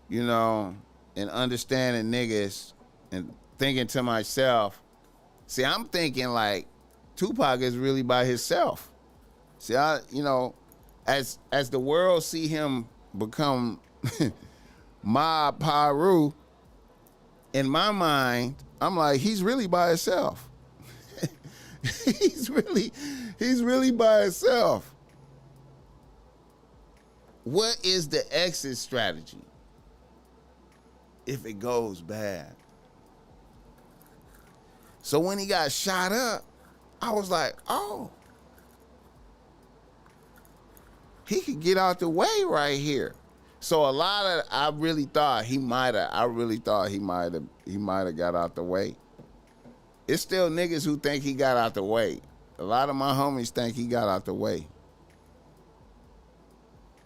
Speaker 1: you know, and understanding niggas and thinking to myself, see, I'm thinking like Tupac is really by himself. See, you know, as the world see him become Mob Piru, in my mind, I'm like, he's really by himself. he's really by himself. what is the exit strategy if it goes bad? So when he got shot up, I was like, oh, he could get out the way right here. So I really thought he might have got out the way. It's still niggas who think he got out the way. A lot of my homies think he got out the way.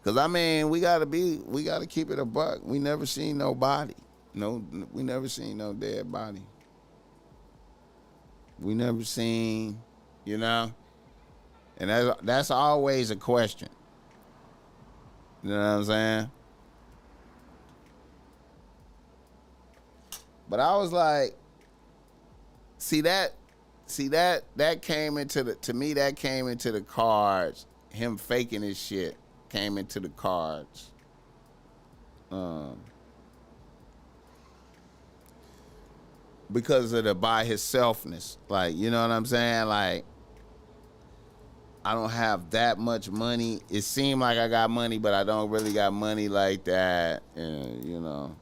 Speaker 1: Cause I mean, we gotta keep it a buck. We never seen no body. No, we never seen no dead body. We never seen, you know? And that's always a question. You know what I'm saying? But I was like, that came into the cards. Him faking his shit came into the cards. Because of the by himselfness. Like, you know what I'm saying? Like, I don't have that much money. It seemed like I got money, but I don't really got money like that. And, you know.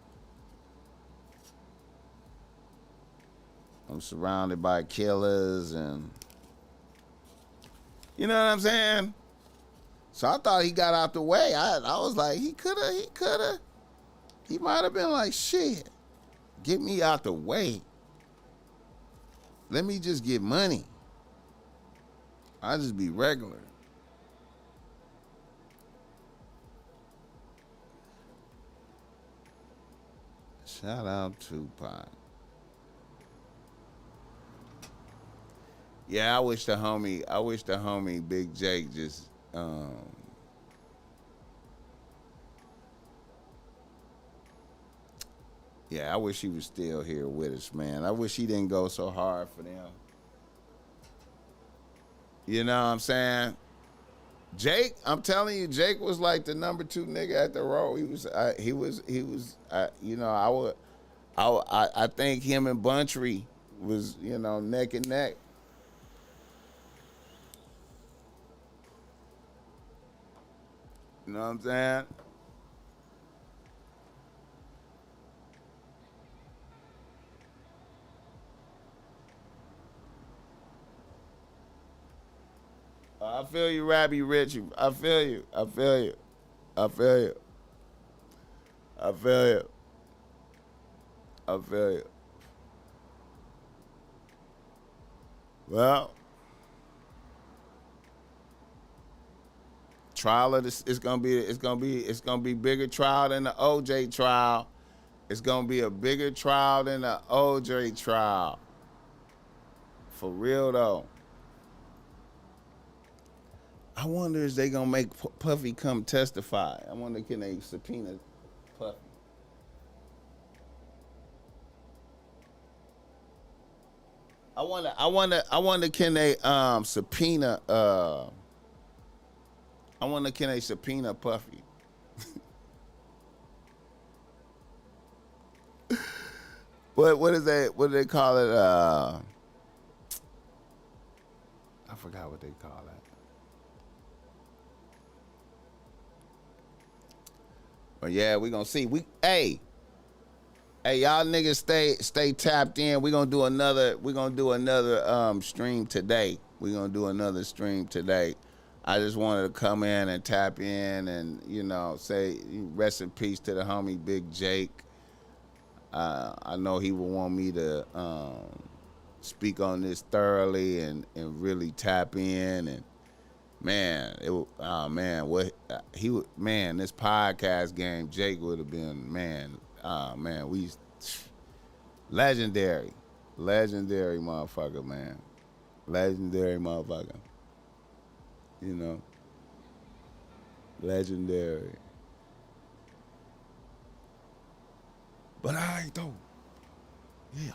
Speaker 1: I'm surrounded by killers and, you know what I'm saying? So I thought he got out the way. I was like, he might have been like, shit, get me out the way. Let me just get money. I'll just be regular. Shout out Tupac. Yeah, I wish the homie Big Jake just yeah, I wish he was still here with us, man. I wish he didn't go so hard for them. You know what I'm saying? Jake, I'm telling you, Jake was like the number 2 nigga at the road. I think him and Buntry was, you know, neck and neck. You know what I'm saying? I feel you, Rabbi Rich. I feel you. Well, trial of this, it's gonna be bigger trial than the OJ trial. It's gonna be a bigger trial than the OJ trial. For real though. I wonder if they gonna make Puffy come testify. I wonder, can they subpoena Puffy? I wonder can they subpoena I wonder can they subpoena Puffy? what do they call it? I forgot what they call that. But yeah, we gonna see. Hey, y'all niggas stay tapped in. We gonna do another stream today. We gonna do another stream today. I just wanted to come in and tap in and, you know, say rest in peace to the homie Big Jake. I know he would want me to speak on this thoroughly and really tap in. And man, this podcast game, Jake would have been, we legendary motherfucker, man. Legendary motherfucker. You know, legendary. But all right, though. Yeah.